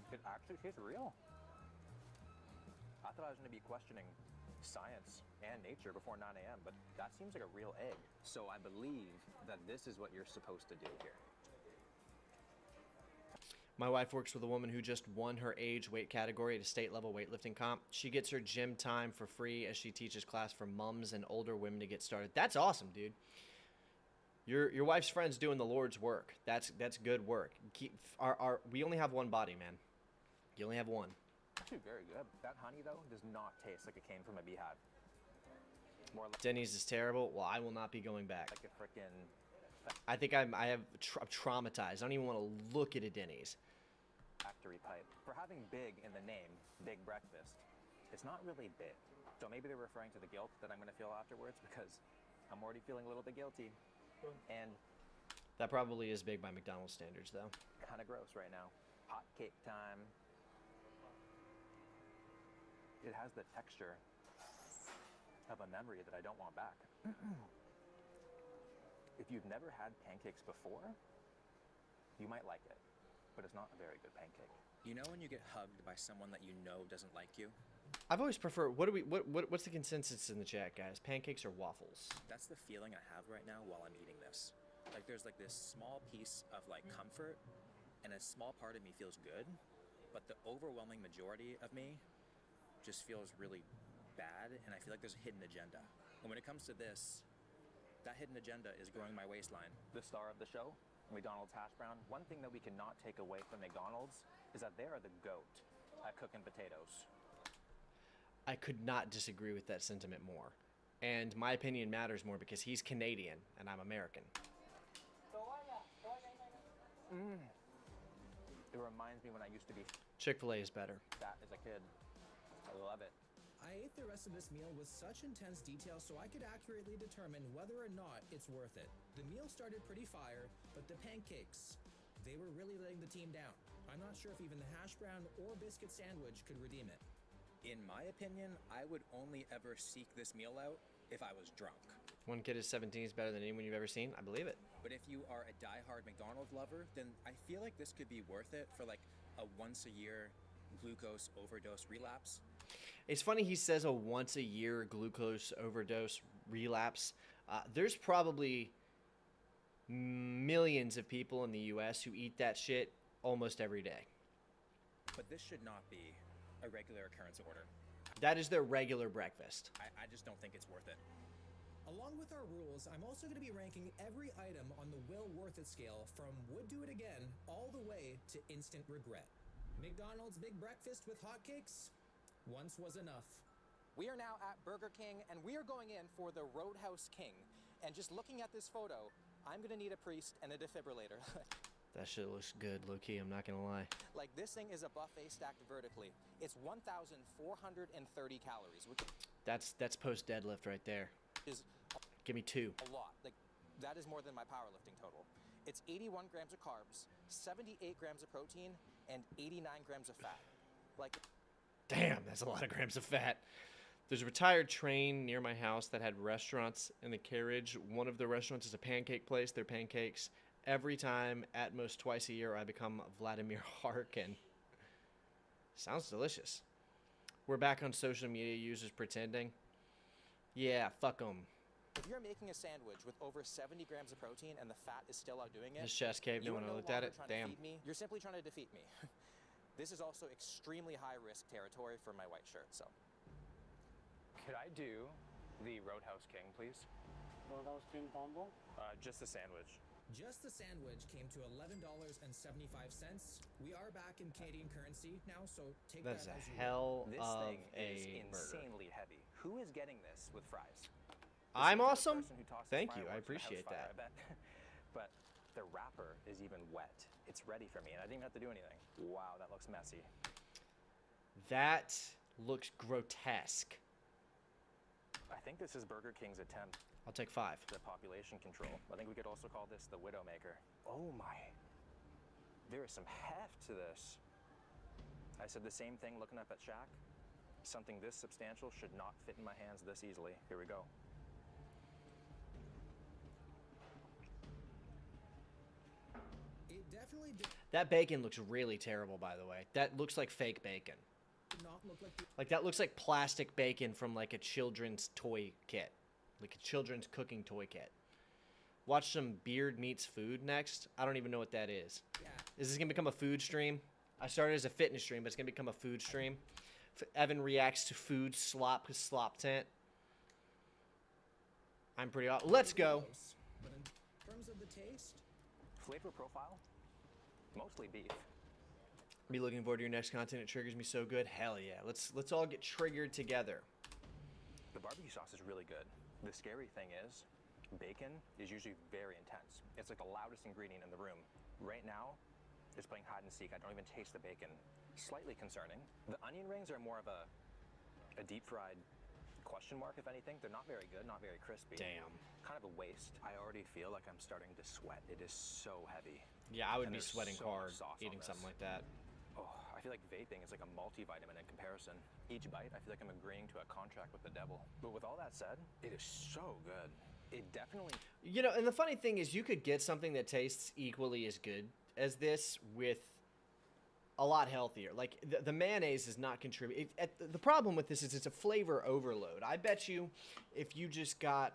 It actually tastes real. I thought I was going to be questioning science and nature before 9 a.m., but that seems like a real egg. So I believe that this is what you're supposed to do here. My wife works with a woman who just won her age weight category at a state-level weightlifting comp. She gets her gym time for free as she teaches class for mums and older women to get started. That's awesome, dude. Your wife's friend's doing the Lord's work. That's good work. We only have one body, man. You only have one. Actually very good. That honey, though, does not taste like it came from a beehive. More like Denny's is terrible. Well, I will not be going back. a freaking... I think I'm traumatized. I don't even want to look at a Denny's. Factory pipe. For having big in the name, Big Breakfast, it's not really big. So maybe they're referring to the guilt that I'm going to feel afterwards because I'm already feeling a little bit guilty. And that probably is big by McDonald's standards, though. Kind of gross right now. Hot cake time. It has the texture of a memory that I don't want back. If you've never had pancakes before, you might like it, but it's not a very good pancake. You know when you get hugged by someone that you know doesn't like you? I've always preferred. What's the consensus in the chat, guys? Pancakes or waffles? That's the feeling I have right now while I'm eating this. Like there's like this small piece of like comfort, and a small part of me feels good, but the overwhelming majority of me just feels really bad, and I feel like there's a hidden agenda. And when it comes to this, that hidden agenda is growing my waistline. The star of the show, McDonald's hash brown. One thing that we cannot take away from McDonald's is that they are the GOAT at cooking potatoes. I could not disagree with that sentiment more. And my opinion matters more because he's Canadian and I'm American. It reminds me when I used to be Chick-fil-A is better. fat as a kid. I love it. I ate the rest of this meal with such intense detail so I could accurately determine whether or not it's worth it. The meal started pretty fire, but the pancakes, they were really letting the team down. I'm not sure if even the hash brown or biscuit sandwich could redeem it. In my opinion, I would only ever seek this meal out if I was drunk. One kid is 17 is better than anyone you've ever seen. I believe it. But if you are a diehard McDonald's lover, then I feel like this could be worth it for like a once-a-year glucose overdose relapse. It's funny he says a once-a-year glucose overdose relapse. There's probably millions of people in the U.S. who eat that shit almost every day. But this should not be a regular occurrence order. That is their regular breakfast. I just don't think it's worth it. Along with our rules, I'm also going to be ranking every item on the Will Worth It scale from would do it again all the way to instant regret. McDonald's Big Breakfast with hotcakes? Once was enough. We are now at Burger King, and we are going in for the Roadhouse King. And just looking at this photo, I'm going to need a priest and a defibrillator. That shit looks good, low-key, I'm not going to lie. Like, this thing is a buffet stacked vertically. It's 1,430 calories, which That's post-deadlift right there. is Give me 2. a lot. Like, that is more than my powerlifting total. It's 81 grams of carbs, 78 grams of protein, and 89 grams of fat. Like, Damn, that's a lot of grams of fat. There's a retired train near my house that had restaurants in the carriage. One of the restaurants is a pancake place. Their pancakes, every time, at most twice a year, I become Vladimir Harkin. Sounds delicious. We're back on social media users pretending. Yeah, fuck them. if you're making a sandwich with over 70 grams of protein and the fat is still outdoing it, His chest caved in you when are I no looked at longer it. trying to Damn. feed me. You're simply trying to defeat me. This is also extremely high-risk territory for my white shirt, so. Could I do the Roadhouse King, please? Roadhouse King combo? Just a sandwich. Just the sandwich came to $11.75. We are back in Canadian currency now, so take That's that a as you hell This of thing is a burger. insanely heavy. Who is getting this with fries? The I'm same kind of awesome. person who tosses Thank you. I fireworks in a house appreciate fire, that. I bet. But the wrapper is even wet. It's ready for me, and I didn't even have to do anything. Wow, that looks messy. That looks grotesque. I think this is Burger King's attempt I'll take 5. at population control. I think we could also call this the Widowmaker. Oh my. There is some heft to this. I said the same thing looking up at Shaq. Something this substantial should not fit in my hands this easily. Here we go. It definitely did That bacon looks really terrible, by the way. That looks like fake bacon. not look like the Like, that looks like plastic bacon from, like, a children's toy kit. Like a children's cooking toy kit. Watch some Beard Meets Food next. I don't even know what that is. Is this going to become a food stream? I started as a fitness stream, but it's going to become a food stream. Evan reacts to food Sloptent. I'm pretty off. Let's go. But in terms of the taste, Flavor profile? Mostly beef. Be looking forward to your next content. It triggers me so good. Hell yeah. Let's all get triggered together. The barbecue sauce is really good. The scary thing is, bacon is usually very intense. It's like the loudest ingredient in the room. Right now, it's playing hide and seek. I don't even taste the bacon. Slightly concerning. The onion rings are more of a deep fried question mark, if anything. They're not very good, not very crispy. Damn. Kind of a waste. I already feel like I'm starting to sweat. It is so heavy. Yeah, I would And be there's sweating so much hard sauce on eating this. something like that. Oh, I feel like vaping is like a multivitamin in comparison. Each bite, I feel like I'm agreeing to a contract with the devil. But with all that said, it is so good. It definitely... You know, and the funny thing is you could get something that tastes equally as good as this with a lot healthier. Like, the mayonnaise is not contributing. The problem with this is it's a flavor overload. I bet you if you just got...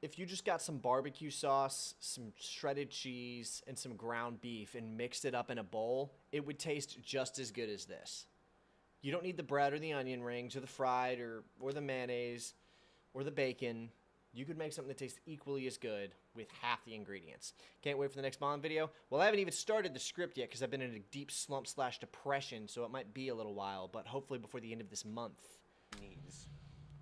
if you just got some barbecue sauce, some shredded cheese, and some ground beef and mixed it up in a bowl, it would taste just as good as this. You don't need the bread or the onion rings or the fried or the mayonnaise or the bacon. You could make something that tastes equally as good with half the ingredients. Can't wait for the next Bond video. Well, I haven't even started the script yet because I've been in a deep slump/depression, so it might be a little while, but hopefully before the end of this month. needs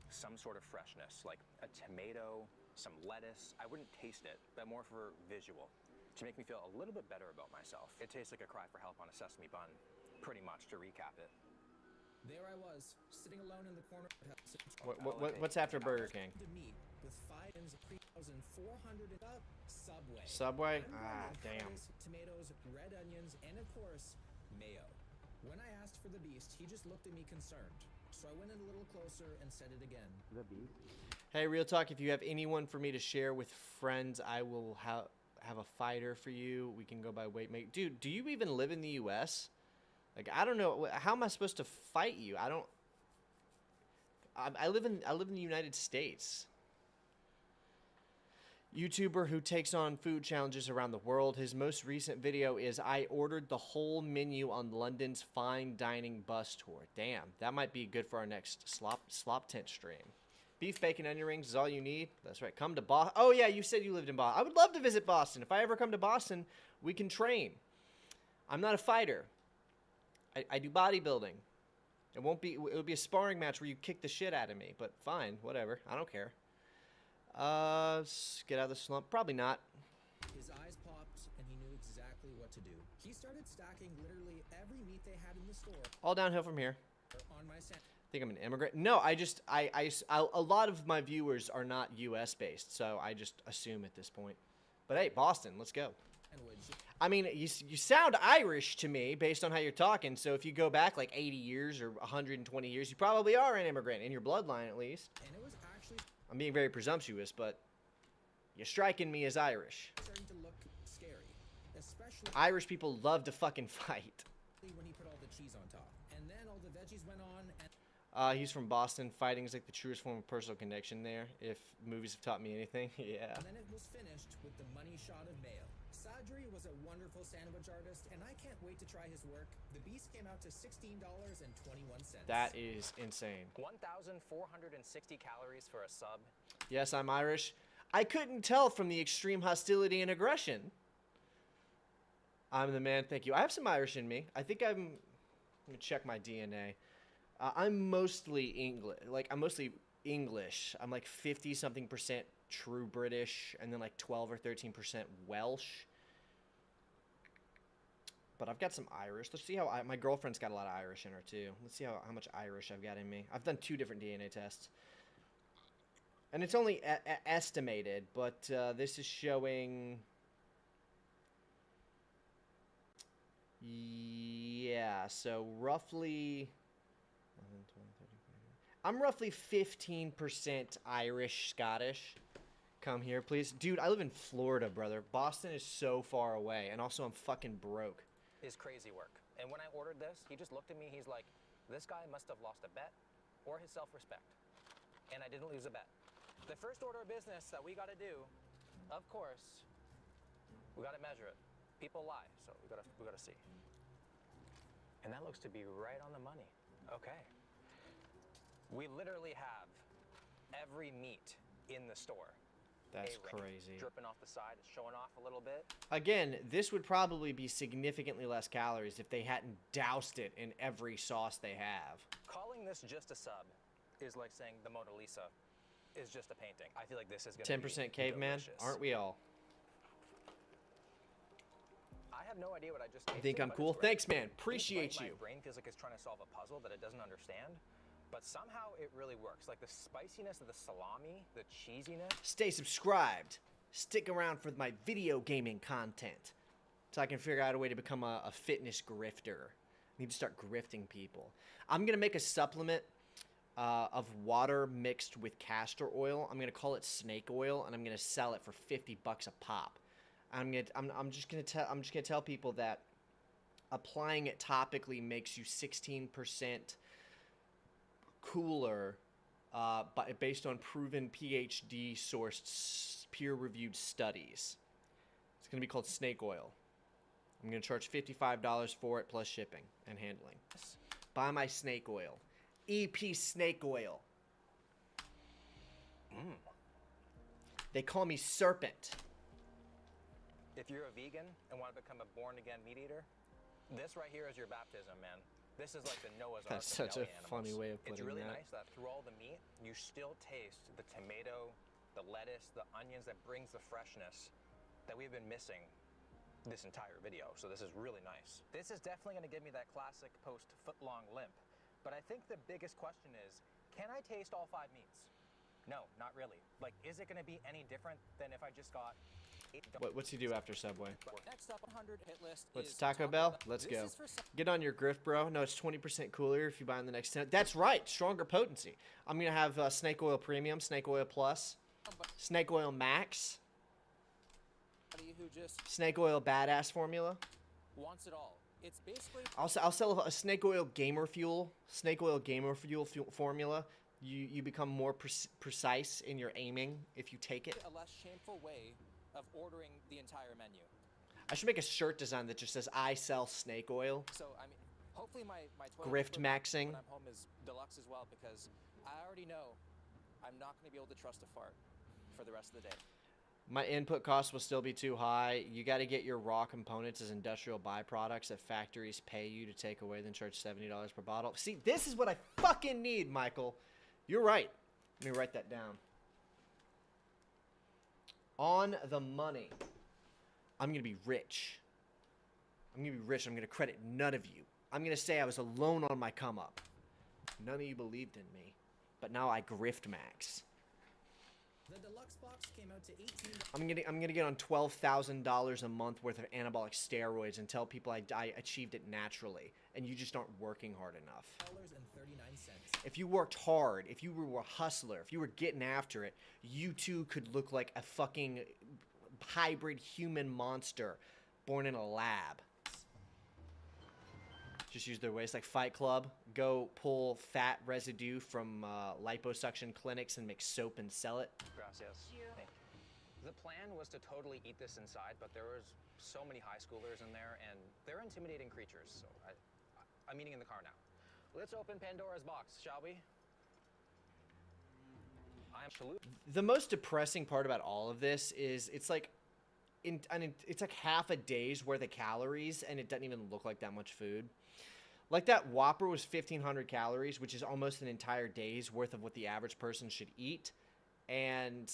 some sort of freshness, like a tomato, some lettuce. I wouldn't taste it, but more for visual, to make me feel a little bit better about myself. It tastes like a cry for help on a sesame bun, pretty much, to recap it. there I was, sitting alone in the corner. What's after Burger King? To meet with 3,400 up Subway. Subway? I'm going Ah, with damn. lettuce, tomatoes, red onions, and of course, mayo. When I asked for the beast, he just looked at me concerned. So I went in a little closer and said it again. The beef. Hey, Real Talk, if you have anyone for me to share with friends, I will have a fighter for you. We can go by weight. Dude, do you even live in the U.S.? Like, I don't know. How am I supposed to fight you? I don't... I live in the United States. YouTuber who takes on food challenges around the world. His most recent video is I ordered the whole menu on London's fine dining bus tour. Damn, that might be good for our next Sloptent stream. Beef, bacon, onion rings is all you need. That's right. Come to Boston. Oh yeah, you said you lived in Boston. I would love to visit Boston. If I ever come to Boston, we can train. I'm not a fighter. I do bodybuilding. It would be a sparring match where you kick the shit out of me, but fine, whatever. I don't care. Get out of the slump. Probably not. His eyes popped, and he knew exactly what to do. He started stacking literally every meat they had in the store All downhill from here. on my sandwich. Think I'm an immigrant? No, a lot of my viewers are not U.S. based, so I just assume at this point. But hey, Boston, let's go. I mean, you sound Irish to me based on how you're talking, so if you go back like 80 years or 120 years, you probably are an immigrant, in your bloodline at least. And it was actually I'm being very presumptuous, but you're striking me as Irish. starting to look scary, especially Irish people love to fucking fight. when he put all the cheese on top. And then all the veggies went on, and He's from Boston. Fighting is like the truest form of personal connection there, if movies have taught me anything. Yeah. and then it was finished with the money shot of mayo. Sadri was a wonderful sandwich artist, and I can't wait to try his work. The beast came out to $16.21. That is insane. 1,460 calories for a sub. Yes, I'm Irish. I couldn't tell from the extreme hostility and aggression. I'm the man, thank you. I have some Irish in me. I think I'm gonna check my DNA. I'm mostly English. Like, I'm mostly English. I'm like 50-something% true British, and then like 12 or 13% Welsh. But I've got some Irish. Let's see how my girlfriend's got a lot of Irish in her too. Let's see how much Irish I've got in me. I've done 2 different DNA tests. And it's only estimated, but this is showing... Yeah, so roughly... I'm roughly 15% Irish, Scottish. Come here, please. Dude, I live in Florida, brother. Boston is so far away, and also I'm fucking broke. Is crazy work. And when I ordered this, he just looked at me, he's like, this guy must have lost a bet or his self-respect. And I didn't lose a bet. The first order of business that we gotta do, of course, we gotta measure it. People lie, so we gotta see. And that looks to be right on the money. Okay. We literally have every meat in the store. That's crazy. Dripping off the side, it's showing off a little bit. Again, this would probably be significantly less calories if they hadn't doused it in every sauce they have. Calling this just a sub is like saying the Mona Lisa is just a painting. I feel like this is gonna be 10% caveman, delicious. aren't we all? I have no idea what I just tasted. Think I'm but cool? it's great. Thanks, man. Each Appreciate bite, you. My brain feels like it's trying to solve a puzzle that it doesn't understand. But somehow it really works. Like the spiciness of the salami, the cheesiness. Stay subscribed. Stick around for my video gaming content, so I can figure out a way to become a fitness grifter. I need to start grifting people. I'm going to make a supplement of water mixed with castor oil. I'm going to call it snake oil, and I'm going to sell it for $50 a pop. I'm just going to tell people that applying it topically makes you 16% cooler, but based on proven PhD sourced peer-reviewed studies. It's going to be called snake oil. I'm going to charge $55 for it plus shipping and handling. Buy my snake oil. EP snake oil. They call me Serpent. If you're a vegan and want to become a born-again meat eater, this right here is your baptism, man. This is like the Noah's Ark. That's such a funny way of putting It's really that. nice that through all the meat, you still taste the tomato, the lettuce, the onions that brings the freshness that we've been missing this entire video. So this is really nice. This is definitely going to give me that classic post-foot-long limp. But I think the biggest question is, can I taste all 5 meats? No, not really. Like, is it going to be any different than if I just got... What's he do after Subway? Next up 100 hit list What's is Taco Bell? Let's This go. is for Get on your grift, bro. No, it's 20% cooler if you buy in the next 10. That's right. Stronger potency. I'm going to have Snake Oil Premium, Snake Oil Plus, Snake Oil Max, who just Snake Oil Badass formula. wants it all. It's basically I'll sell a Snake Oil Gamer Fuel, Snake Oil Gamer Fuel formula. You become more precise in your aiming if you take it. a less shameful way of ordering the entire menu. I should make a shirt design that just says I sell snake oil. So, I mean, hopefully my toilet Grift paper maxing. when I'm home is deluxe as well, because I already know I'm not going to be able to trust a fart for the rest of the day. My input costs will still be too high. You got to get your raw components as industrial byproducts that factories pay you to take away, then charge $70 per bottle. See, this is what I fucking need, Michael. You're right. Let me write that down. On the money. I'm going to be rich. I'm going to be rich. I'm going to credit none of you. I'm going to say I was alone on my come up. None of you believed in me. But now I grift max. The deluxe box came out to $18. I'm gonna get on $12,000 a month worth of anabolic steroids and tell people I achieved it naturally, and you just aren't working hard enough. If you worked hard, if you were a hustler, if you were getting after it, you too could look like a fucking hybrid human monster born in a lab. Just use their ways like Fight Club. Go pull fat residue from liposuction clinics and make soap and sell it. Gracias. Thank you. The plan was to totally eat this inside, but there was so many high schoolers in there, and they're intimidating creatures, so I'm eating in the car now. Let's open Pandora's box, shall we? I The most depressing part about all of this is it's like it's like half a day's worth of calories, and it doesn't even look like that much food. Like that Whopper was 1,500 calories, which is almost an entire day's worth of what the average person should eat, and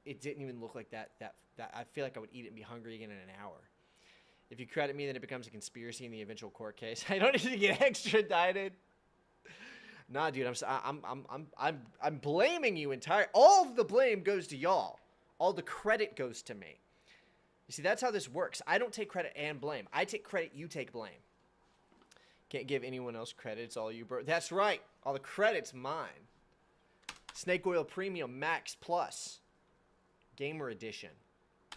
it didn't even look like that. I feel like I would eat it and be hungry again in an hour. If you credit me, then it becomes a conspiracy in the eventual court case. I don't need to get extradited. Nah, dude, I'm blaming you entirely. All of the blame goes to y'all. All the credit goes to me. You see, that's how this works. I don't take credit and blame. I take credit, you take blame. Can't give anyone else credit. It's all you, bro. That's right. All the credit's mine. Snake Oil Premium Max Plus. Gamer Edition.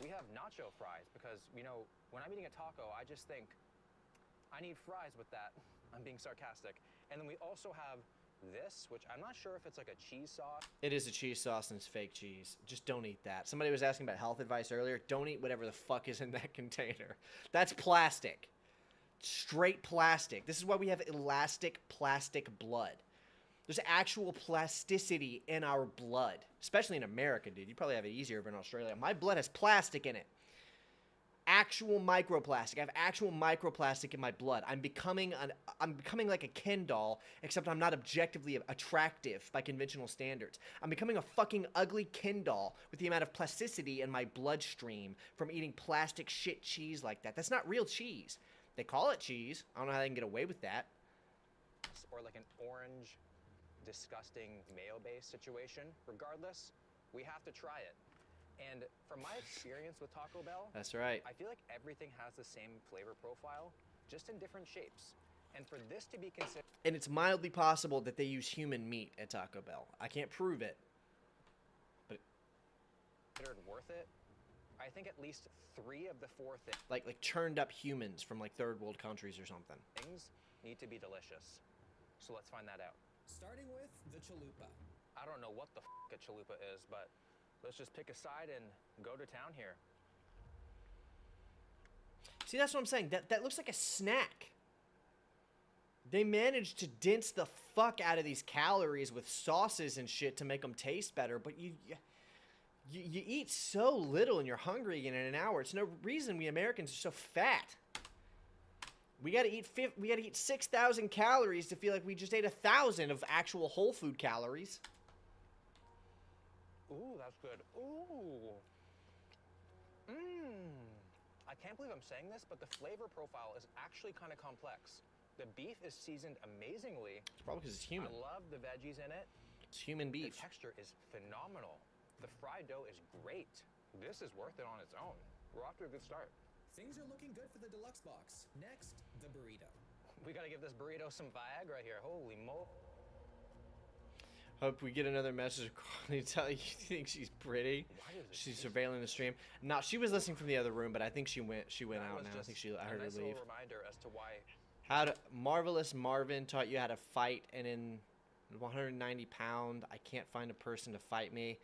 We have nacho fries because, you know, when I'm eating a taco, I just think, I need fries with that. I'm being sarcastic. And then we also have this, which I'm not sure if it's like a cheese sauce. It is a cheese sauce and it's fake cheese. Just don't eat that. Somebody was asking about health advice earlier. Don't eat whatever the fuck is in that container. That's plastic. Straight plastic. This is why we have elastic plastic blood. There's actual plasticity in our blood. Especially in America, dude. You probably have it easier over in Australia. My blood has plastic in it. Actual microplastic. I have actual microplastic in my blood. I'm becoming like a Ken doll, except I'm not objectively attractive by conventional standards. I'm becoming a fucking ugly Ken doll with the amount of plasticity in my bloodstream from eating plastic shit cheese like that. That's not real cheese. They call it cheese. I don't know how they can get away with that. Or like an orange, disgusting mayo-based situation. Regardless, we have to try it. And from my experience with Taco Bell, that's right. I feel like everything has the same flavor profile, just in different shapes. And for this to be considered... And it's mildly possible that they use human meat at Taco Bell. I can't prove it. But... considered worth it, I think at least 3 of the 4 things... Like churned up humans from like third world countries or something. ...things need to be delicious. So let's find that out. Starting with the chalupa. I don't know what the f*** a chalupa is, but... let's just pick a side and go to town here. See, that's what I'm saying. That looks like a snack. They managed to dense the fuck out of these calories with sauces and shit to make them taste better, but you eat so little and you're hungry again in an hour. It's no reason we Americans are so fat. We gotta eat 6,000 calories to feel like we just ate 1,000 of actual whole food calories. Ooh, that's good. Ooh. Mmm. I can't believe I'm saying this, but the flavor profile is actually kind of complex. The beef is seasoned amazingly. It's probably because it's human. I love the veggies in it. It's human beef. The texture is phenomenal. The fried dough is great. This is worth it on its own. We're off to a good start. Things are looking good for the deluxe box. Next, the burrito. We gotta give this burrito some Viagra here. Holy mo... Hope we get another message. Tell you think she's pretty. She's surveilling the stream. No, she was listening from the other room, but I think she went out now. I think I heard her leave. Little reminder as to why. Marvelous Marvin taught you how to fight, and in 190 pound, I can't find a person to fight me.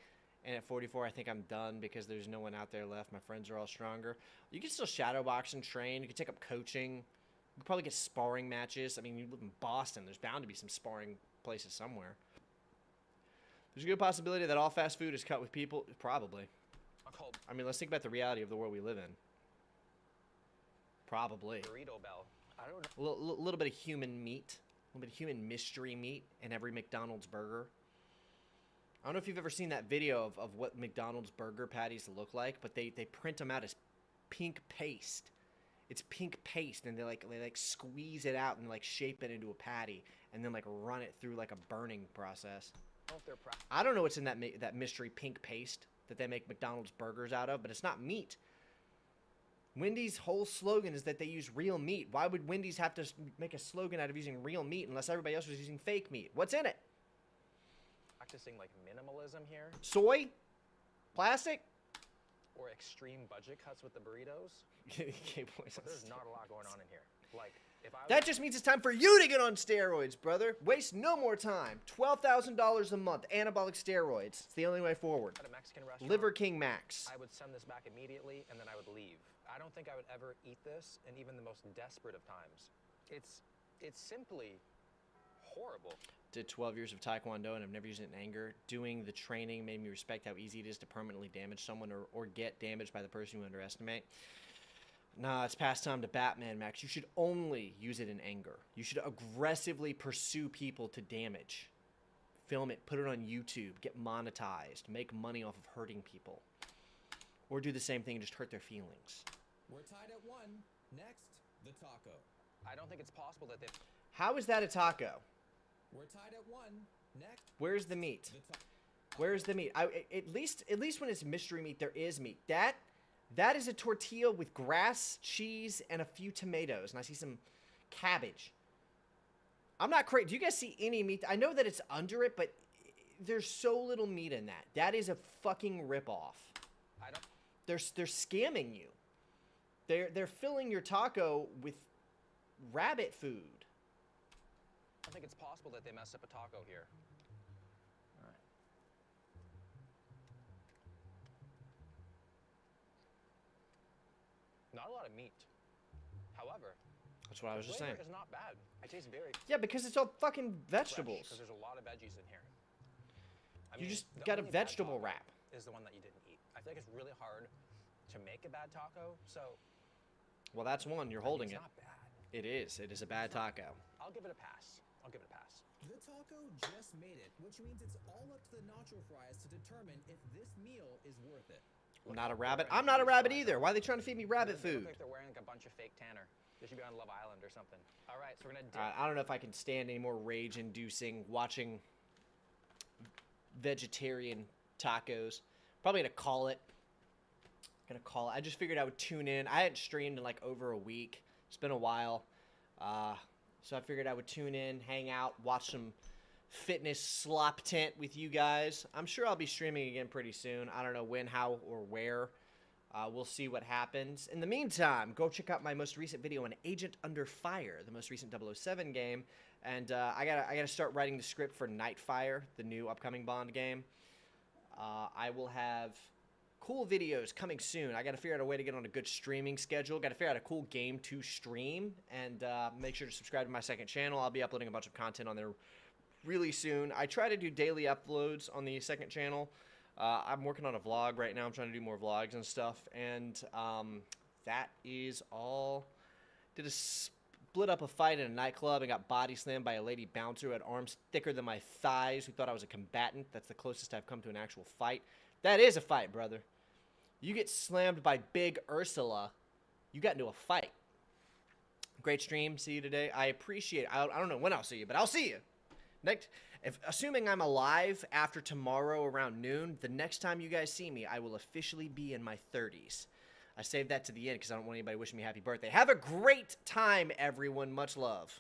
And at 44, I think I'm done because there's no one out there left. My friends are all stronger. You can still shadow box and train. You can take up coaching. You can probably get sparring matches. I mean, you live in Boston. There's bound to be some sparring places somewhere. There's a good possibility that all fast food is cut with people. Probably. I mean, let's think about the reality of the world we live in. Probably. Burrito Bell. I don't know. A little bit of human meat. A little bit of human mystery meat in every McDonald's burger. I don't know if you've ever seen that video of what McDonald's burger patties look like, but they print them out as pink paste. It's pink paste, and they squeeze it out and like shape it into a patty, and then like run it through like a burning process. I don't know what's in that mystery pink paste that they make McDonald's burgers out of, but it's not meat. Wendy's whole slogan is that they use real meat. Why would Wendy's have to make a slogan out of using real meat unless everybody else was using fake meat? What's in it? Practicing like minimalism here. Soy? Plastic? Or extreme budget cuts with the burritos. But there's not a lot going on in here. Like, if I that just means it's time for you to get on steroids, brother. Waste no more time. $12,000 a month, anabolic steroids. It's the only way forward. At a Mexican restaurant, Liver King Max. I would send this back immediately, and then I would leave. I don't think I would ever eat this in even the most desperate of times. It's simply horrible. did 12 years of Taekwondo and I've never used it in anger. Doing the training made me respect how easy it is to permanently damage someone or get damaged by the person you underestimate. Nah, it's past time to Batman, Max. You should only use it in anger. You should aggressively pursue people to damage. Film it, put it on YouTube, get monetized, make money off of hurting people. Or do the same thing and just hurt their feelings. We're tied at 1. Next, the taco. I don't think it's possible that they... How is that a taco? We're tied at 1. Next. Where's the meat? Where's the meat? At least when it's mystery meat, there is meat. That is a tortilla with grass, cheese, and a few tomatoes. And I see some cabbage. I'm not crazy. Do you guys see any meat? I know that it's under it, but there's so little meat in that. That is a fucking ripoff. They're scamming you. They're filling your taco with rabbit food. I don't think it's possible that they messed up a taco here. All right. Not a lot of meat. However, that's what I was just saying. It's not bad. It tastes very... Yeah, because it's all fucking vegetables. Because there's a lot of veggies in here. You just got a vegetable wrap. Is the one that you didn't eat. I feel like it's really hard to make a bad taco, so... Well, that's one. You're holding it. It's not bad. It is. It is a bad taco. I'll give it a pass. I'll give it a pass. The taco just made it, which means it's all up to the nacho fries to determine if this meal is worth it. I'm not a rabbit. I'm not a rabbit either. Why are they trying to feed me rabbit They food? look like they're wearing like a bunch of fake tanner. They should be on Love Island or something. All right, so we're gonna dip. I don't know if I can stand any more rage-inducing watching vegetarian tacos. Probably gonna call it. I just figured I would tune in. I hadn't streamed in like over a week. It's been a while. So I figured I would tune in, hang out, watch some fitness Sloptent with you guys. I'm sure I'll be streaming again pretty soon. I don't know when, how, or where. We'll see what happens. In the meantime, go check out my most recent video on Agent Under Fire, the most recent 007 game. And I gotta start writing the script for Nightfire, the new upcoming Bond game. I will have cool videos coming soon. I got to figure out a way to get on a good streaming schedule. Got to figure out a cool game to stream. And make sure to subscribe to my second channel. I'll be uploading a bunch of content on there really soon. I try to do daily uploads on the second channel. I'm working on a vlog right now. I'm trying to do more vlogs and stuff. And that is all. Did a split up a fight in a nightclub and got body slammed by a lady bouncer who had arms thicker than my thighs who thought I was a combatant. That's the closest I've come to an actual fight. That is a fight, brother. You get slammed by Big Ursula, you got into a fight. Great stream. See you today. I appreciate it. I don't know when I'll see you, but I'll see you. Next, assuming I'm alive after tomorrow around noon, the next time you guys see me, I will officially be in my 30s. I saved that to the end because I don't want anybody wishing me happy birthday. Have a great time, everyone. Much love.